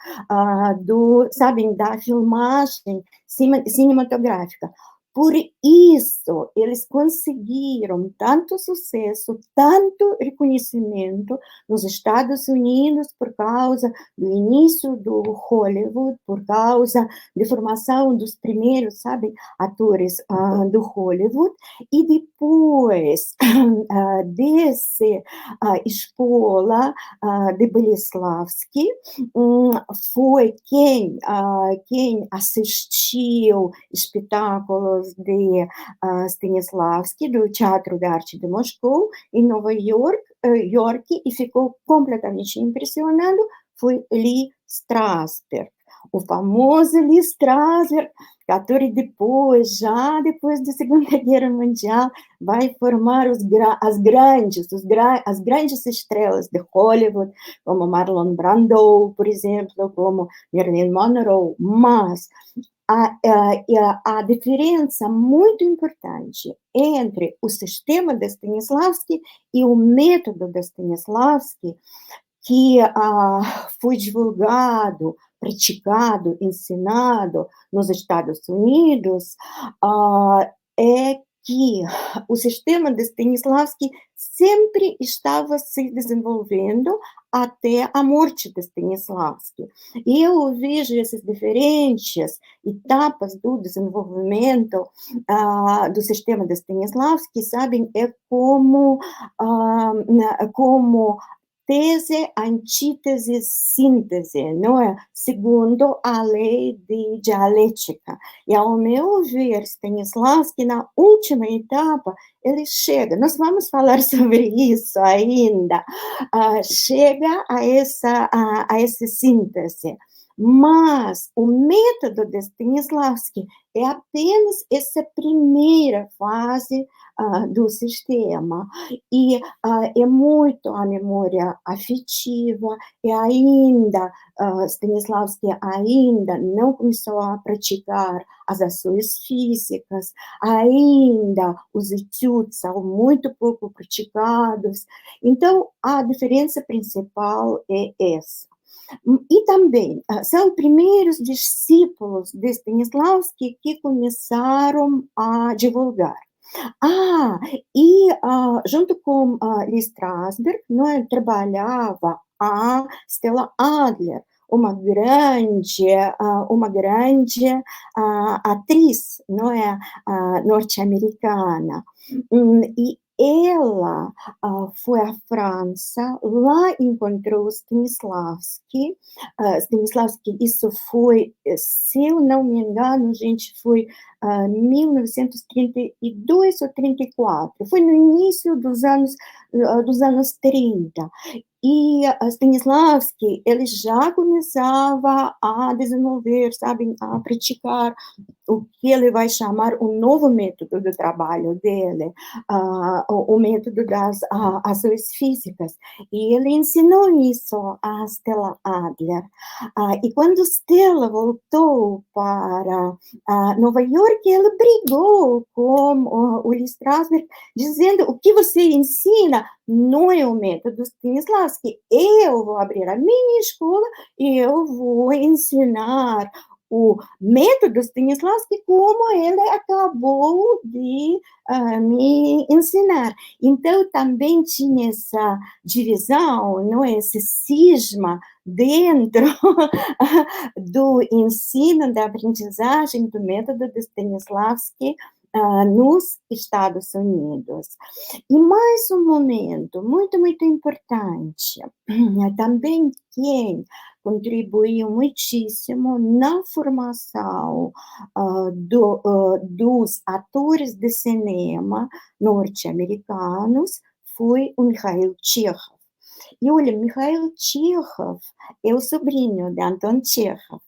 sabem, da filmagem cinematográfica. Por isso, eles conseguiram tanto sucesso, tanto reconhecimento nos Estados Unidos por causa do início do Hollywood, por causa da formação dos primeiros, sabe, atores do Hollywood, e depois dessa escola de Boleslavski, foi quem assistiu espetáculos de Stanislavski, do Teatro de Arte de Moscou, em Nova York, e ficou completamente impressionado, foi Lee Strasberg, o famoso Lee Strasberg, ator depois da Segunda Guerra Mundial, vai formar as grandes estrelas de Hollywood, como Marlon Brando, por exemplo, como Marilyn Monroe, mas a diferença muito importante entre o sistema de Stanislavski e o método de Stanislavski, que foi divulgado, praticado, ensinado nos Estados Unidos, é que o sistema de Stanislavski sempre estava se desenvolvendo até a morte de Stanislavski. E eu vejo essas diferentes etapas do desenvolvimento do sistema de Stanislavski, sabem, é como tese, antítese, síntese, não é? Segundo a lei de dialética. E, ao meu ver, Stanislavski, na última etapa, ele chega, nós vamos falar sobre isso ainda, chega a essa síntese. Mas o método de Stanislavski é apenas essa primeira fase do sistema. E é muito a memória afetiva, e ainda Stanislavski ainda não começou a praticar as ações físicas, ainda os etudes são muito pouco praticados. Então, a diferença principal é essa. E também são primeiros discípulos de Stanislavski que começaram a divulgar. Junto com Lee Strasberg, trabalhava a Stella Adler, uma grande atriz, norte-americana. E ela foi à França, lá encontrou Stanislavski. Stanislavski, isso foi, se eu não me engano, gente, foi 1932 ou 34, foi no início dos anos 30. E Stanislavski, ele já começava a desenvolver, sabe, a praticar o que ele vai chamar o novo método do trabalho dele, o método das ações físicas. E ele ensinou isso a Stella Adler. E quando Stella voltou para Nova York, ele brigou com o Lee Strasberg, dizendo: o que você ensina não é o método Stanislavski, eu vou abrir a minha escola e eu vou ensinar o método Stanislavski como ele acabou de me ensinar. Então, também tinha essa divisão, esse cisma dentro do ensino, da aprendizagem do método de Stanislavski nos Estados Unidos. E mais um momento muito, muito importante, também quem contribuiu muitíssimo na formação dos atores de cinema norte-americanos foi o Mikhail Chekhov. E olha, Mikhail Chekhov é o sobrinho de Anton Chekhov.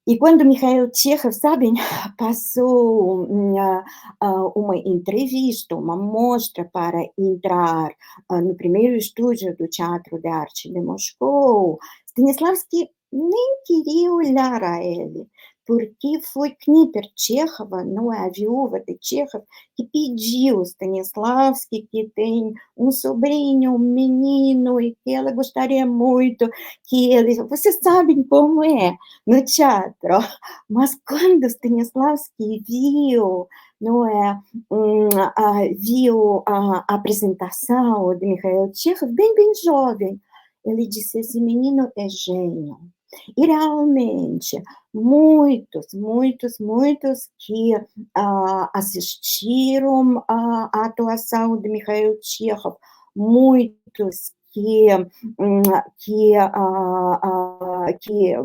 E quando Mikhail Chekhov, sabem, passou uma entrevista, uma mostra para entrar no primeiro estúdio do Teatro de Arte de Moscou, Stanislavski nem queria olhar a ele, porque foi Kniper Chekhova, a viúva de Chekhov, que pediu Stanislavski, que tem um sobrinho, um menino, e que ela gostaria muito que ele... Vocês sabem como é no teatro, mas quando Stanislavski viu, viu a apresentação de Mikhail Chekhov, bem, bem jovem, ele disse: esse menino é gênio. E realmente, muitos que assistiram à atuação de Mikhail Chekhov, muitos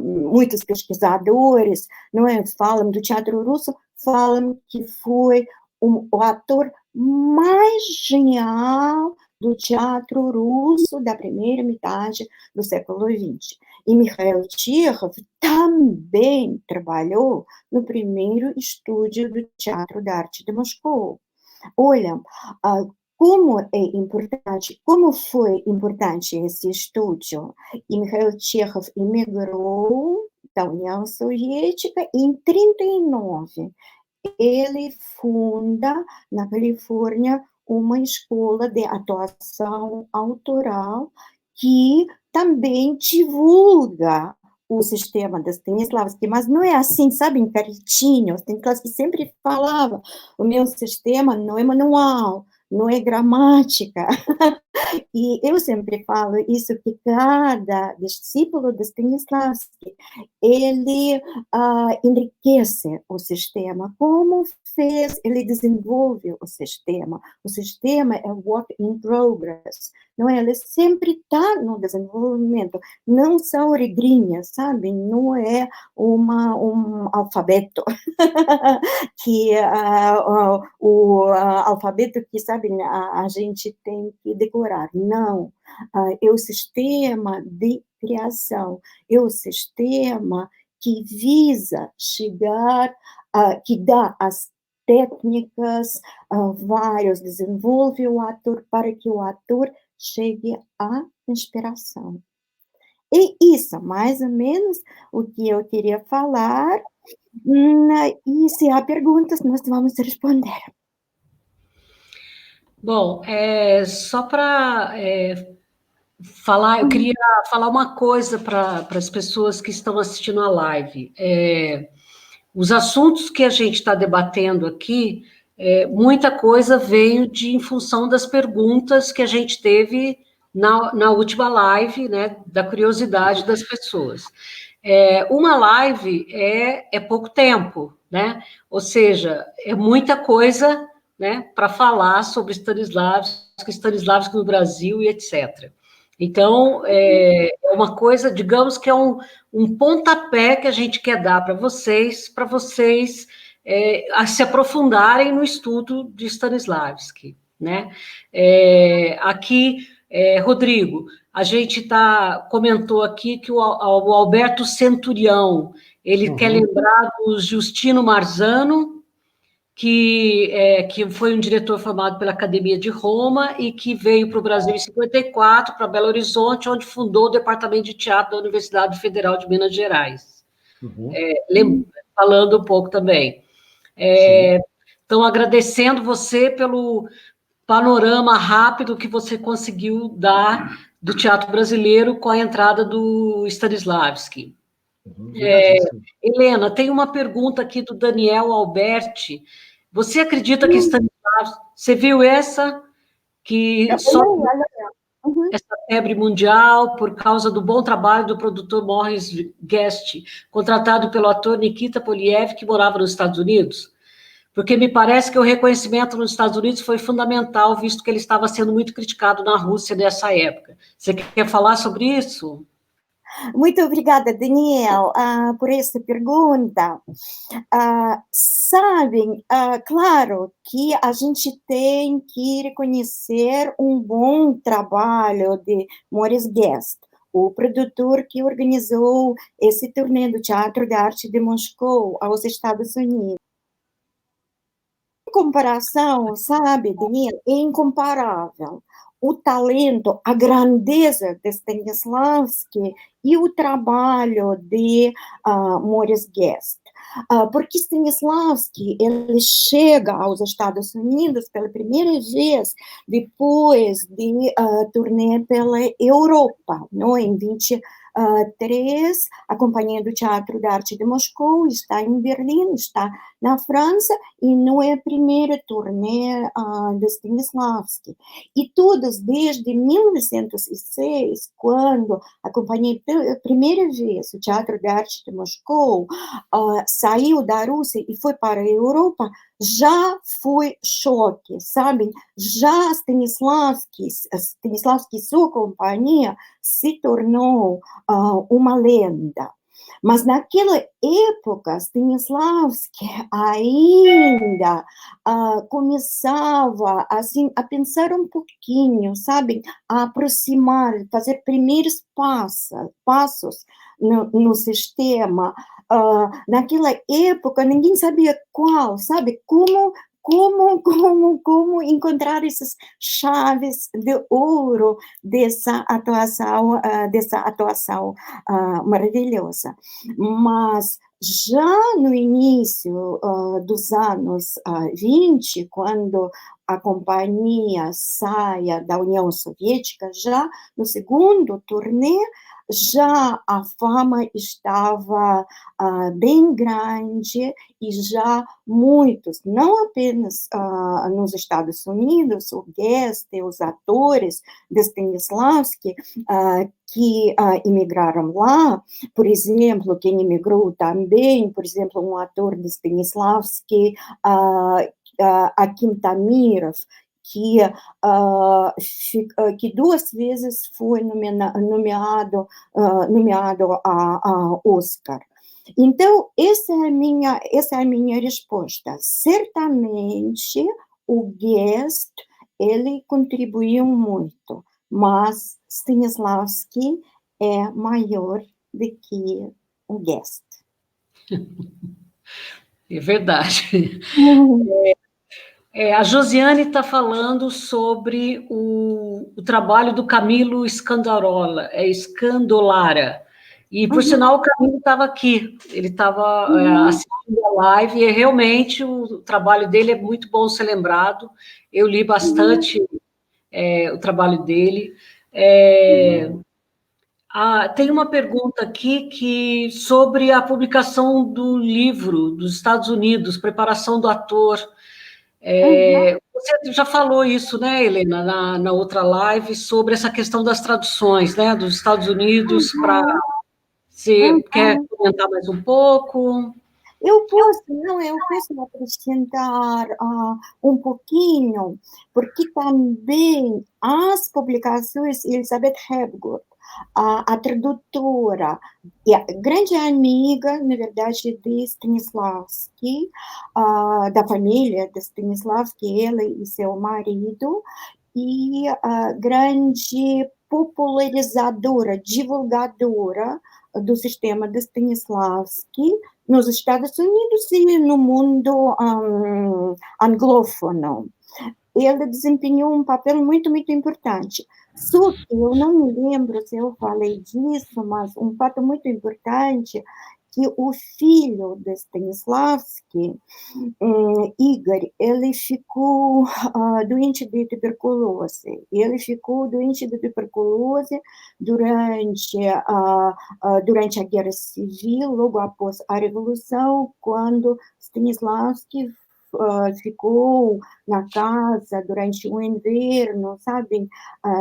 muitos pesquisadores falam do teatro russo, falam que foi o ator mais genial do teatro russo da primeira metade do século XX. E Mikhail Chekhov também trabalhou no primeiro estúdio do Teatro de Arte de Moscou. Olha, como foi importante esse estúdio. E Mikhail Chekhov emigrou da União Soviética e em 1939 ele funda na Califórnia uma escola de atuação autoral que também divulga o sistema de Stanislavski, mas não é assim, sabe, em caritinho. Stanislavski sempre falava: o meu sistema não é manual, não é gramática. E eu sempre falo isso, que cada discípulo de Stanislavski, ele enriquece o sistema. Como fez, ele desenvolve o sistema. O sistema é work in progress, não é? Ele sempre está no desenvolvimento. Não são regrinhas, sabe? Não é um alfabeto que o alfabeto que, sabe, a gente tem que decorar. Não, é o sistema de criação, é o sistema que visa chegar, que dá as técnicas, vários, desenvolve o ator para que o ator chegue à inspiração. E isso, mais ou menos, o que eu queria falar. E se há perguntas, nós vamos responder. Bom, só para falar, eu queria falar uma coisa para as pessoas que estão assistindo a live. Os assuntos que a gente está debatendo aqui, muita coisa veio em função das perguntas que a gente teve na última live, né, da curiosidade das pessoas. Uma live é pouco tempo, né? Ou seja, é muita coisa, né, para falar sobre Stanislavski no Brasil e etc. Então, é uma coisa, digamos que é um pontapé que a gente quer dar para vocês a se aprofundarem no estudo de Stanislavski, né? Aqui, Rodrigo, a gente comentou aqui que o Alberto Centurião, ele quer lembrar do Justino Marzano, que foi um diretor formado pela Academia de Roma e que veio para o Brasil em 54, para Belo Horizonte, onde fundou o Departamento de Teatro da Universidade Federal de Minas Gerais. Falando um pouco também. Então, agradecendo você pelo panorama rápido que você conseguiu dar do teatro brasileiro com a entrada do Stanislavski. Helena, tem uma pergunta aqui do Daniel Alberti. Você acredita que Stanislavski... Você viu essa? Que só essa febre mundial por causa do bom trabalho do produtor Morris Guest, contratado pelo ator Nikita Poliev, que morava nos Estados Unidos? Porque me parece que o reconhecimento nos Estados Unidos foi fundamental, visto que ele estava sendo muito criticado na Rússia nessa época. Você quer falar sobre isso? Muito obrigada, Daniel, por essa pergunta. Sabem, claro que a gente tem que reconhecer um bom trabalho de Morris Guest, o produtor que organizou esse turnê do Teatro de Arte de Moscou aos Estados Unidos. Em comparação, sabe, Daniel, é incomparável. O talento, a grandeza de Stanislavski e o trabalho de Morris Guest. Porque Stanislavski, ele chega aos Estados Unidos pela primeira vez depois de turnê pela Europa, não? Em 23, a Companhia do Teatro de Arte de Moscou está em Berlim, está na França, e não é a primeira turnê de Stanislavski. E todos, desde 1906, quando a companhia, pela primeira vez, o Teatro de Arte de Moscou, saiu da Rússia e foi para a Europa, já foi choque, sabe? Já Stanislavski e sua companhia se tornou uma lenda. Mas naquela época, Stanislavski ainda começava assim, a pensar um pouquinho, sabe? A aproximar, fazer primeiros passos no sistema. Naquela época, ninguém sabia qual, sabe? Como encontrar essas chaves de ouro dessa atuação maravilhosa. Mas já no início dos anos 20, quando a companhia saia da União Soviética, já no segundo turnê, já a fama estava bem grande e já muitos, não apenas nos Estados Unidos, o Guest, os atores de Stanislavski, que imigraram lá, por exemplo, quem imigrou também, por exemplo, um ator de Stanislavski, Akim Tamirov, que 2 vezes foi nomeado a Oscar. Então, essa é a minha resposta. Certamente, o Guest, ele contribuiu muito, mas Stanislavski é maior do que o Guest. É verdade. A Josiane está falando sobre o trabalho do Camilo Scandolara. E, por sinal, o Camilo estava aqui, ele estava assistindo a live, e realmente o trabalho dele é muito bom ser lembrado. Eu li bastante o trabalho dele. Tem uma pergunta aqui sobre a publicação do livro dos Estados Unidos, Preparação do Ator. Você já falou isso, né, Helena, na outra live, sobre essa questão das traduções, né, dos Estados Unidos para... Você quer comentar mais um pouco? Eu posso acrescentar um pouquinho, porque também as publicações Elizabeth Hepworth, a tradutora, e a grande amiga, na verdade, de Stanislavski, da família de Stanislavski, ela e seu marido, e a grande popularizadora, divulgadora do sistema de Stanislavski nos Estados Unidos e no mundo anglófono. Ele desempenhou um papel muito, muito importante. Só que eu não me lembro se eu falei disso, mas um fato muito importante que o filho de Stanislavski, Igor, ele ficou doente de tuberculose. Ele ficou doente de tuberculose durante a Guerra Civil, logo após a Revolução, quando Stanislavski ficou na casa durante o inverno, sabe,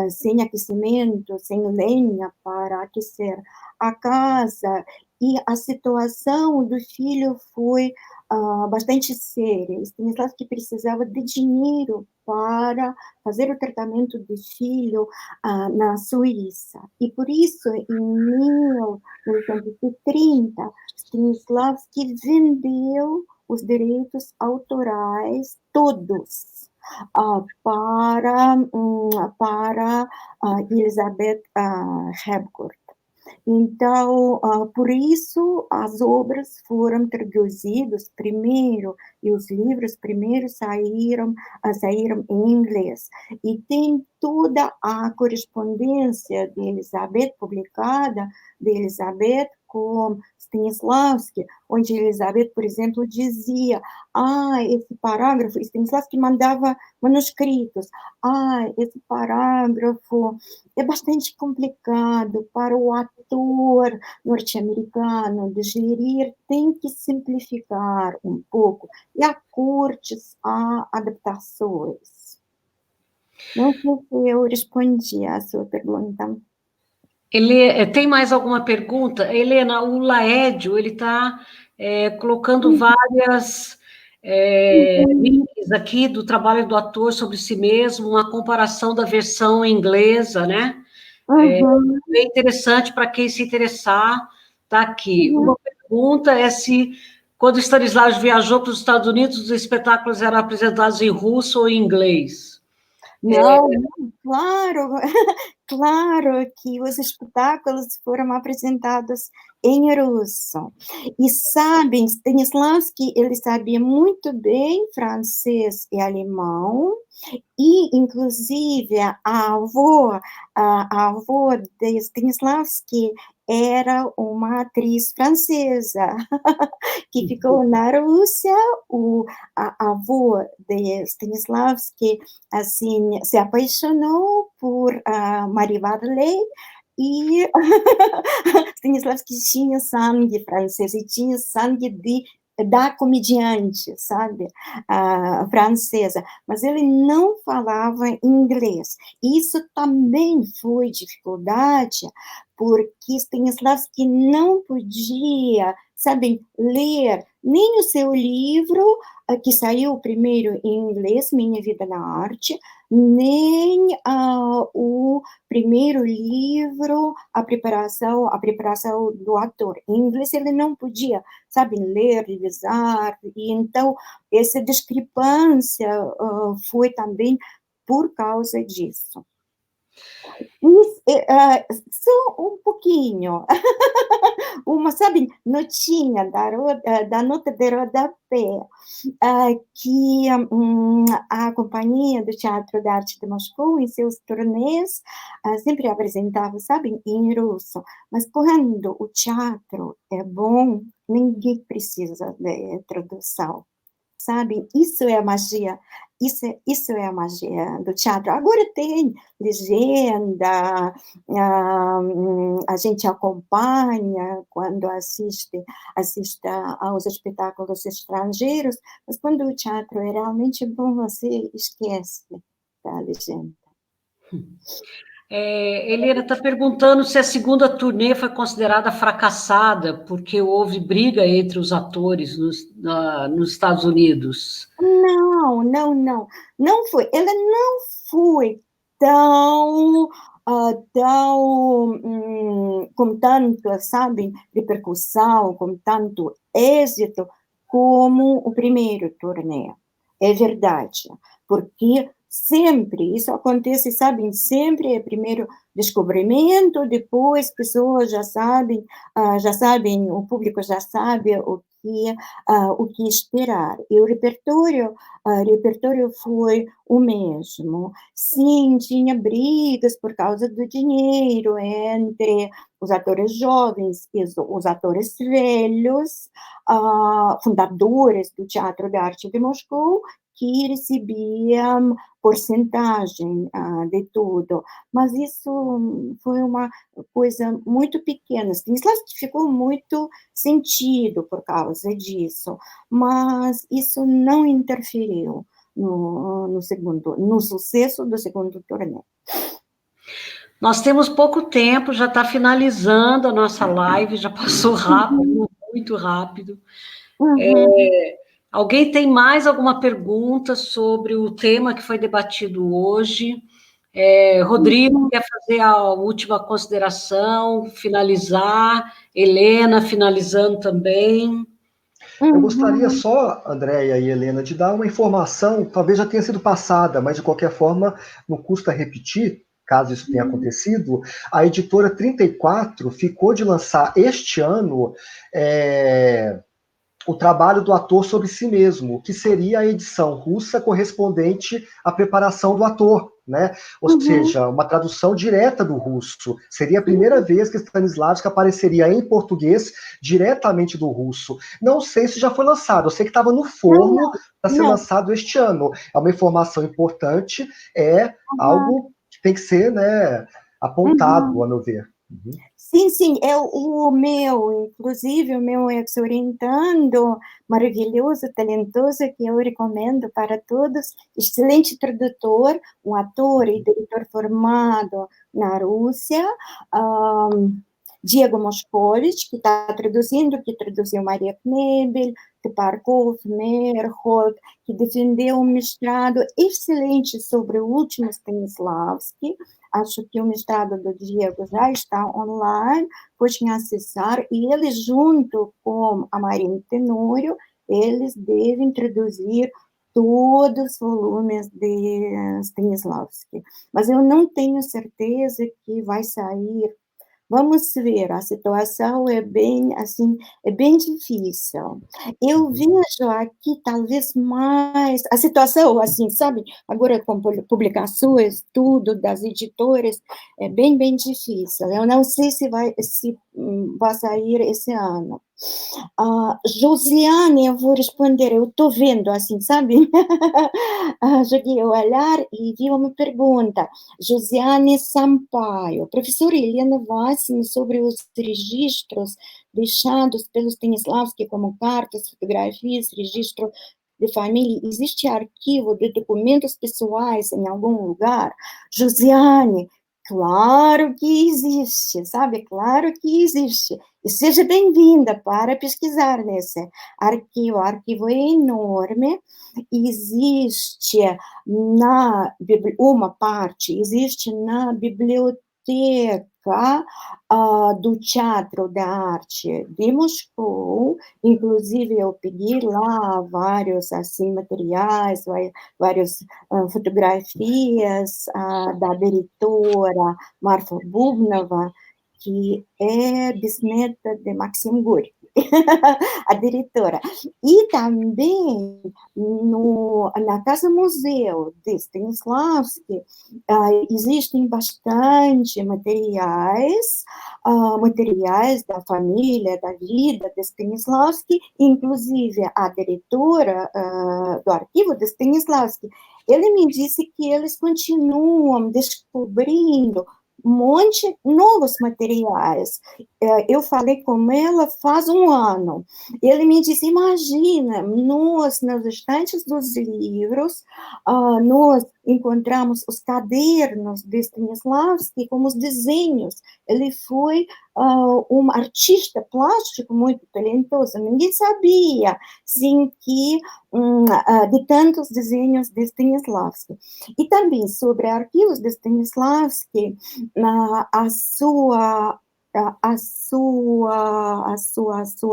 sem aquecimento, sem lenha para aquecer a casa, e a situação do filho foi bastante séria. Stanislavski precisava de dinheiro para fazer o tratamento do filho na Suíça. E por isso, em 1930, Stanislavski vendeu os direitos autorais todos para Elizabeth Hepworth. Então, por isso, as obras foram traduzidas primeiro, e os livros primeiro saíram em inglês. E tem toda a correspondência de Elizabeth, publicada, de Elizabeth com Stanislavski, onde Elizabeth, por exemplo, dizia, esse parágrafo, Stanislavski mandava manuscritos, esse parágrafo é bastante complicado para o ator norte-americano digerir, tem que simplificar um pouco, e há cortes, há adaptações. Não sei se eu respondi a sua pergunta. Tem mais alguma pergunta? Helena, o Laédio, ele está colocando várias links aqui do trabalho do ator sobre si mesmo, uma comparação da versão inglesa, né? Bem interessante para quem se interessar, está aqui. Uma pergunta é se, quando Stanislavski viajou para os Estados Unidos, os espetáculos eram apresentados em russo ou em inglês? Não, claro, claro que os espetáculos foram apresentados em russo. E sabem, Stanislavski, ele sabia muito bem francês e alemão, e, inclusive, a avó de Stanislavski era uma atriz francesa que ficou na Rússia. A avó de Stanislavski assim, se apaixonou por Marie Varley, e Stanislavski tinha sangue francês e tinha sangue da comediante, sabe, francesa, mas ele não falava inglês. Isso também foi dificuldade, porque Stanislavski não podia, sabe, ler nem o seu livro, que saiu primeiro em inglês, Minha Vida na Arte, nem o primeiro livro, a preparação do ator. Em inglês ele não podia, sabe, ler, revisar, e então essa discrepância foi também por causa disso. Só um pouquinho, sabe, notinha da nota de rodapé, que a Companhia do Teatro de Arte de Moscou, em seus turnês, sempre apresentava, sabe, em russo. Mas quando o teatro é bom, ninguém precisa de tradução, sabe? Isso é a magia, isso é a magia do teatro. Agora tem legenda, a gente acompanha quando assiste aos espetáculos estrangeiros, mas quando o teatro é realmente bom, você esquece da legenda. Helena está perguntando se a segunda turnê foi considerada fracassada, porque houve briga entre os atores nos Estados Unidos. Não foi. Ela não foi tão, com tanto, sabe, repercussão, com tanto êxito, como o primeiro torneio. É verdade, porque sempre, isso acontece, sabem, sempre é primeiro descobrimento, depois pessoas já sabem, o público já sabe o que esperar. E o repertório foi o mesmo. Sim, tinha brigas por causa do dinheiro entre os atores jovens e os atores velhos, fundadores do Teatro de Arte de Moscou, que recebiam porcentagem de tudo, mas isso foi uma coisa muito pequena. Stanislavski ficou muito sentido por causa disso, mas isso não interferiu no sucesso do segundo torneio. Nós temos pouco tempo, já está finalizando a nossa live, já passou rápido, muito rápido. Alguém tem mais alguma pergunta sobre o tema que foi debatido hoje? Rodrigo quer fazer a última consideração, finalizar. Helena, finalizando também. Eu gostaria só, Andréia e Helena, de dar uma informação, talvez já tenha sido passada, mas de qualquer forma não custa repetir, caso isso tenha acontecido. A editora 34 ficou de lançar este ano o trabalho do ator sobre si mesmo, que seria a edição russa correspondente à preparação do ator, né? Ou seja, uma tradução direta do russo. Seria a primeira vez que Stanislavski apareceria em português diretamente do russo. Não sei se já foi lançado, eu sei que estava no forno para ser lançado este ano. É uma informação importante, algo que tem que ser, né, apontado, a meu ver. Sim, inclusive, o meu ex-orientando, maravilhoso, talentoso, que eu recomendo para todos, excelente tradutor, um ator e diretor formado na Rússia, Diego Moscovich, que traduziu Maria Knebel, Teparkov, Merhol, que defendeu um mestrado excelente sobre o último Stanislavski. Acho que o mestrado do Diego já está online, podem acessar, e eles, junto com a Marina Tenório, eles devem traduzir todos os volumes de Stanislavski. Mas eu não tenho certeza que vai sair. Vamos ver, a situação é bem difícil. Eu vejo aqui talvez mais a situação, assim, sabe? Agora com publicações, tudo das editoras, é bem difícil. Eu não sei se vai sair esse ano. Josiane, eu vou responder, eu estou vendo, assim, sabe? Joguei o olhar e vi uma pergunta. Josiane Sampaio, professora Helena Vassimo, sobre os registros deixados pelos Stanislavski, como cartas, fotografias, registro de família, existe arquivo de documentos pessoais em algum lugar? Josiane, claro que existe, sabe? Claro que existe. E seja bem-vinda para pesquisar nesse arquivo. O arquivo é enorme. Existe uma parte, existe na biblioteca do Teatro da Arte de Moscou. Inclusive, eu peguei lá vários assim, materiais, várias fotografias da diretora Marfa Bubnova, que é bisneta de Maxim Gorky, a diretora. E também na Casa Museu de Stanislavski existem bastante materiais da família, da vida de Stanislavski, inclusive a diretora do arquivo de Stanislavski. Ele me disse que eles continuam descobrindo um monte de novos materiais. Eu falei com ela faz um ano. Ele me disse, imagina, nós, nas estantes dos livros, nós encontramos os cadernos de Stanislavski com os desenhos. Ele foi um artista plástico muito talentoso. Ninguém sabia, sim, que de tantos desenhos de Stanislavski. E também sobre arquivos de Stanislavski, a sua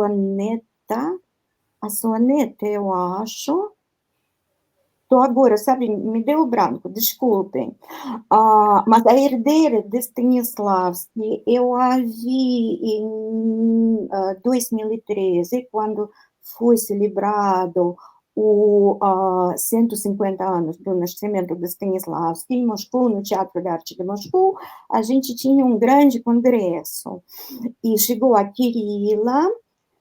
neta, eu acho. Estou agora, sabe, me deu branco, desculpem. Mas a herdeira de Stanislavski, eu a vi em 2013, quando foi celebrado o 150 anos do nascimento de Stanislavski, em Moscou, no Teatro de Arte de Moscou. A gente tinha um grande congresso, e chegou a Kirila,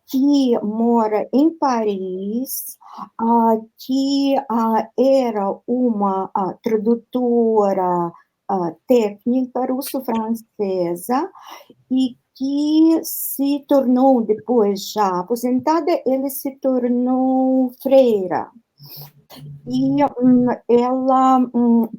que mora em Paris, que era uma tradutora técnica russo-francesa, e que se tornou, depois já aposentada, ele se tornou freira. E ela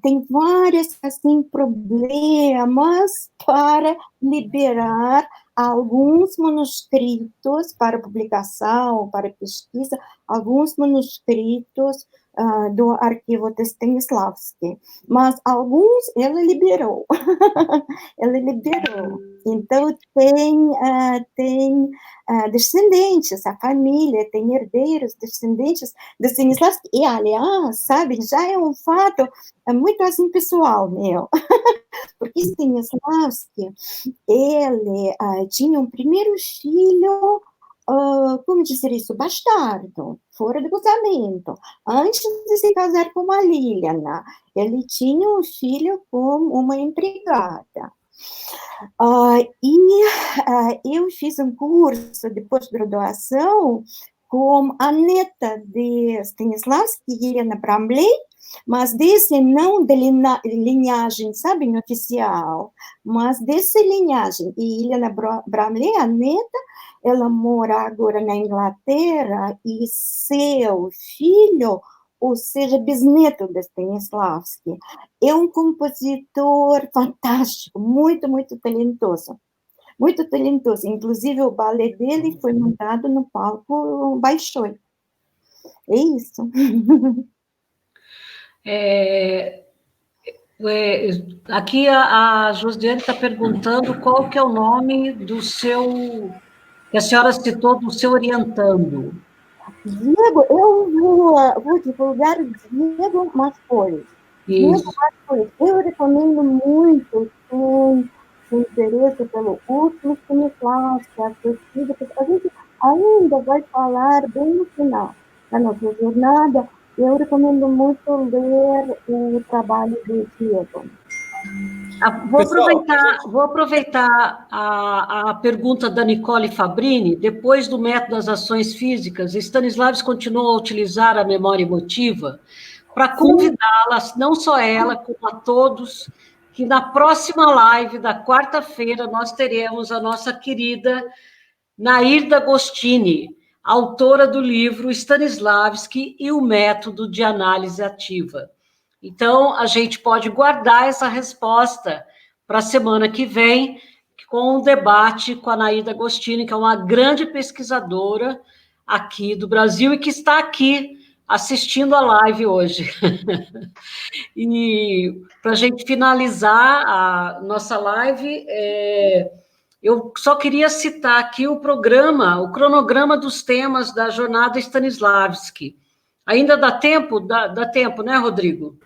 tem vários assim, problemas para liberar alguns manuscritos para publicação, para pesquisa, alguns manuscritos do arquivo de Stanislavski, mas alguns ela liberou. Ela liberou. Então, tem descendentes, a família tem herdeiros, descendentes de Stanislavski, e, aliás, sabe, já é um fato muito assim pessoal meu, porque Stanislavski, ele tinha um primeiro filho, como dizer isso, bastardo, fora de casamento, antes de se casar com a Liliana. Ele tinha um filho com uma empregada. Eu fiz um curso de pós-graduação com a neta de Stanislavski, Helena Bramley, mas desse não de linhagem, sabe, oficial, mas dessa linhagem. E Helena Bramley, a neta, ela mora agora na Inglaterra, e seu filho, ou seja, bisneto de Stanislavski, é um compositor fantástico, muito, muito talentoso. Muito talentoso. Inclusive, o balé dele foi montado no palco Bolshoi. É isso. Aqui a Josiane está perguntando qual que é o nome do seu, que a senhora citou, do seu orientando. Diego, eu vou divulgar o Diego Mascoli. Eu recomendo muito o interesse pelo último Stanislavski, a pesquisa, a gente ainda vai falar bem no final da nossa jornada. Eu recomendo muito ler o trabalho do Diego. Vou aproveitar a pergunta da Nicole Fabrini. Depois do método das ações físicas, Stanislavski continuou a utilizar a memória emotiva para convidá-la, não só ela, como a todos, que na próxima live da quarta-feira nós teremos a nossa querida Nair Agostini, autora do livro Stanislavski e o método de análise ativa. Então, a gente pode guardar essa resposta para a semana que vem, com um debate com a Nair Agostini, que é uma grande pesquisadora aqui do Brasil e que está aqui assistindo a live hoje. E para a gente finalizar a nossa live, eu só queria citar aqui o cronograma dos temas da jornada Stanislavski. Ainda dá tempo? Dá tempo, né, Rodrigo?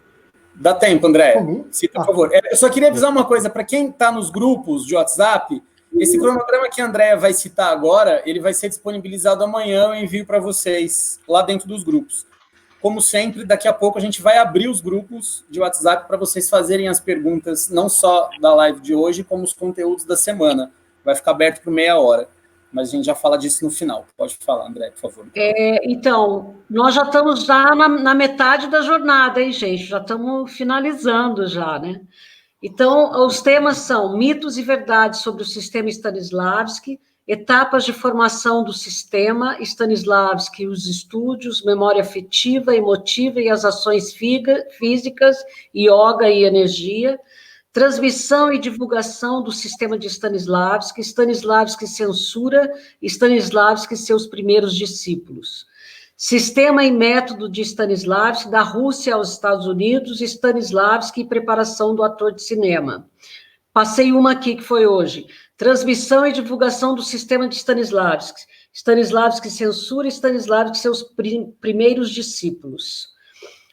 Dá tempo, André. Cita, por favor. Eu só queria avisar uma coisa, para quem está nos grupos de WhatsApp, Esse cronograma que a Andrea vai citar agora, ele vai ser disponibilizado amanhã, eu envio para vocês lá dentro dos grupos. Como sempre, daqui a pouco a gente vai abrir os grupos de WhatsApp para vocês fazerem as perguntas, não só da live de hoje, como os conteúdos da semana. Vai ficar aberto por meia hora, mas a gente já fala disso no final. Pode falar, André, por favor. Então, nós já estamos na metade da jornada, hein, gente? Já estamos finalizando já, né? Então, os temas são mitos e verdades sobre o sistema Stanislavski, etapas de formação do sistema Stanislavski, os estúdios, memória afetiva, emotiva e as ações físicas, yoga e energia, transmissão e divulgação do sistema de Stanislavski, Stanislavski censura, Stanislavski e seus primeiros discípulos. Sistema e método de Stanislavski, da Rússia aos Estados Unidos, Stanislavski e preparação do ator de cinema. Passei uma aqui que foi hoje. Transmissão e divulgação do sistema de Stanislavski. Stanislavski censura, Stanislavski e seus primeiros discípulos.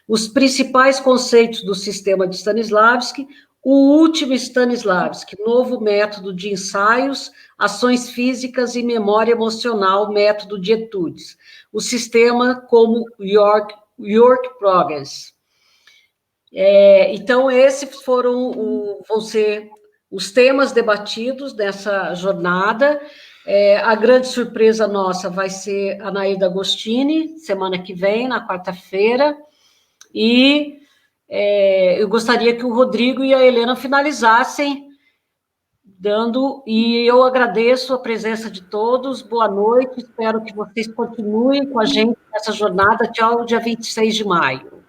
Os principais conceitos do sistema de Stanislavski, o último Stanislavski, novo método de ensaios, ações físicas e memória emocional, método de etudes. O sistema como York Progress. Então, esses vão ser os temas debatidos nessa jornada. A grande surpresa nossa vai ser a Naída Agostini, semana que vem, na quarta-feira, e eu gostaria que o Rodrigo e a Helena finalizassem e eu agradeço a presença de todos, boa noite, espero que vocês continuem com a gente nessa jornada até o dia 26 de maio.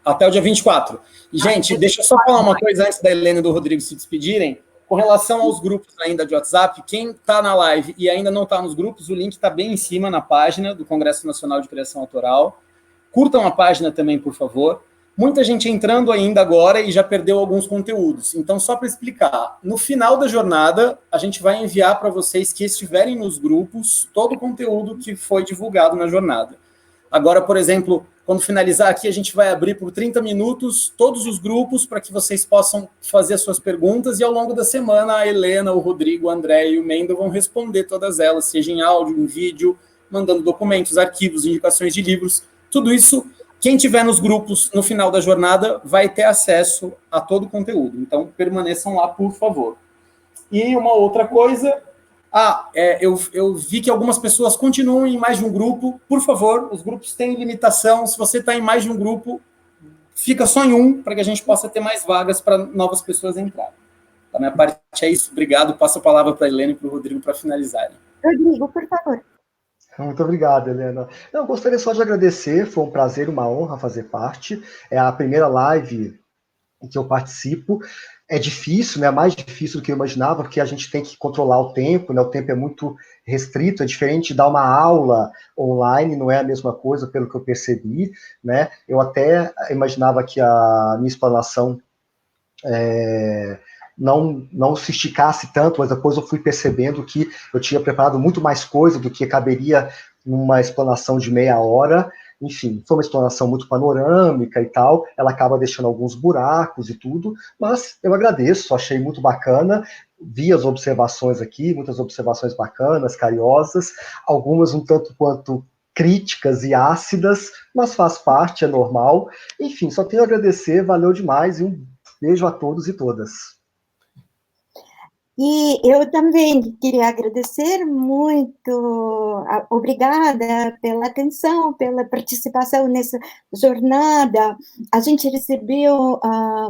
Até o dia 24. Gente, deixa eu só falar uma coisa antes da Helena e do Rodrigo se despedirem. Com relação aos grupos ainda de WhatsApp, quem está na live e ainda não está nos grupos, o link está bem em cima na página do Congresso Nacional de Criação Autoral. Curtam a página também, por favor. Muita gente entrando ainda agora e já perdeu alguns conteúdos. Então, só para explicar, no final da jornada, a gente vai enviar para vocês que estiverem nos grupos todo o conteúdo que foi divulgado na jornada. Agora, por exemplo, quando finalizar aqui, a gente vai abrir por 30 minutos todos os grupos para que vocês possam fazer as suas perguntas e ao longo da semana a Helena, o Rodrigo, o André e o Mendo vão responder todas elas, seja em áudio, em vídeo, mandando documentos, arquivos, indicações de livros, tudo isso. Quem tiver nos grupos no final da jornada vai ter acesso a todo o conteúdo. Então, permaneçam lá, por favor. E uma outra coisa... eu vi que algumas pessoas continuam em mais de um grupo. Por favor, os grupos têm limitação. Se você está em mais de um grupo, fica só em um, para que a gente possa ter mais vagas para novas pessoas entrarem. Da minha parte é isso. Obrigado. Passo a palavra para a Helena e para o Rodrigo para finalizarem. Rodrigo, por favor. Muito obrigado, Helena. Eu gostaria só de agradecer, foi um prazer, uma honra fazer parte. É a primeira live em que eu participo. É difícil, né? Mais difícil do que eu imaginava, porque a gente tem que controlar o tempo, né? O tempo é muito restrito, é diferente de dar uma aula online, não é a mesma coisa, pelo que eu percebi, né? Eu até imaginava que a minha explanação não se esticasse tanto, mas depois eu fui percebendo que eu tinha preparado muito mais coisa do que caberia numa explanação de meia hora. Enfim, foi uma explanação muito panorâmica e tal, ela acaba deixando alguns buracos e tudo, mas eu agradeço, achei muito bacana, vi as observações aqui, muitas observações bacanas, cariosas, algumas um tanto quanto críticas e ácidas, mas faz parte, é normal. Enfim, só tenho a agradecer, valeu demais e um beijo a todos e todas. E eu também queria agradecer muito, obrigada pela atenção, pela participação nessa jornada. A gente recebeu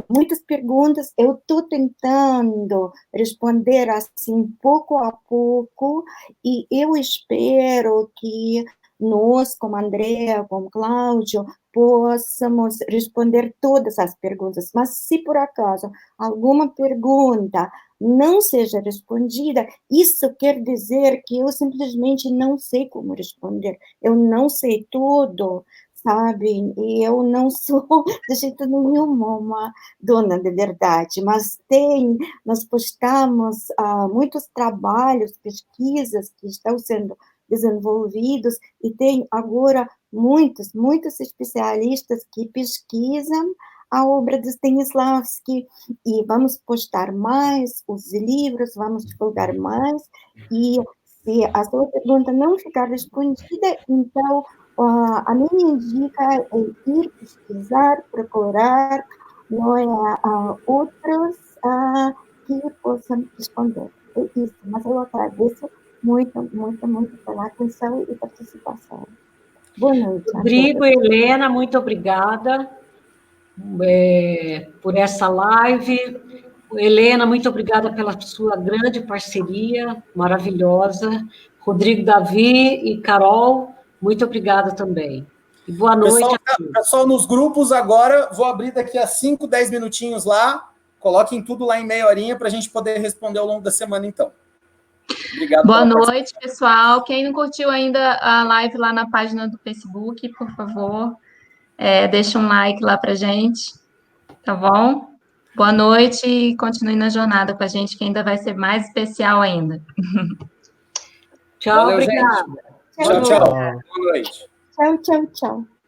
muitas perguntas, eu estou tentando responder assim, pouco a pouco, e eu espero que nós, como Andrea, como Cláudio, possamos responder todas as perguntas, mas se por acaso alguma pergunta não seja respondida, isso quer dizer que eu simplesmente não sei como responder, eu não sei tudo, sabe, e eu não sou de jeito nenhum uma dona de verdade, mas nós postamos muitos trabalhos, pesquisas que estão sendo desenvolvidos, e tem agora muitos especialistas que pesquisam a obra de Stanislavski, e vamos postar mais os livros, vamos divulgar mais, e se a sua pergunta não ficar respondida, então a minha dica é ir pesquisar, procurar, não é, outros que possam responder. É isso, mas eu agradeço muito, muito, muito pela atenção e participação. Boa noite. Rodrigo e Helena, muito obrigada por essa live. Helena, muito obrigada pela sua grande parceria, maravilhosa. Rodrigo, Davi e Carol, muito obrigada também. E boa noite. Pessoal, nos grupos agora, vou abrir daqui a 5, 10 minutinhos lá, coloquem tudo lá em meia horinha para a gente poder responder ao longo da semana, então. Obrigado. Boa noite, pessoal. Quem não curtiu ainda a live lá na página do Facebook, por favor, deixa um like lá pra gente, tá bom? Boa noite e continue na jornada com a gente, que ainda vai ser mais especial ainda. Tchau, obrigada. Tchau, tchau. Boa noite. Tchau, tchau, tchau.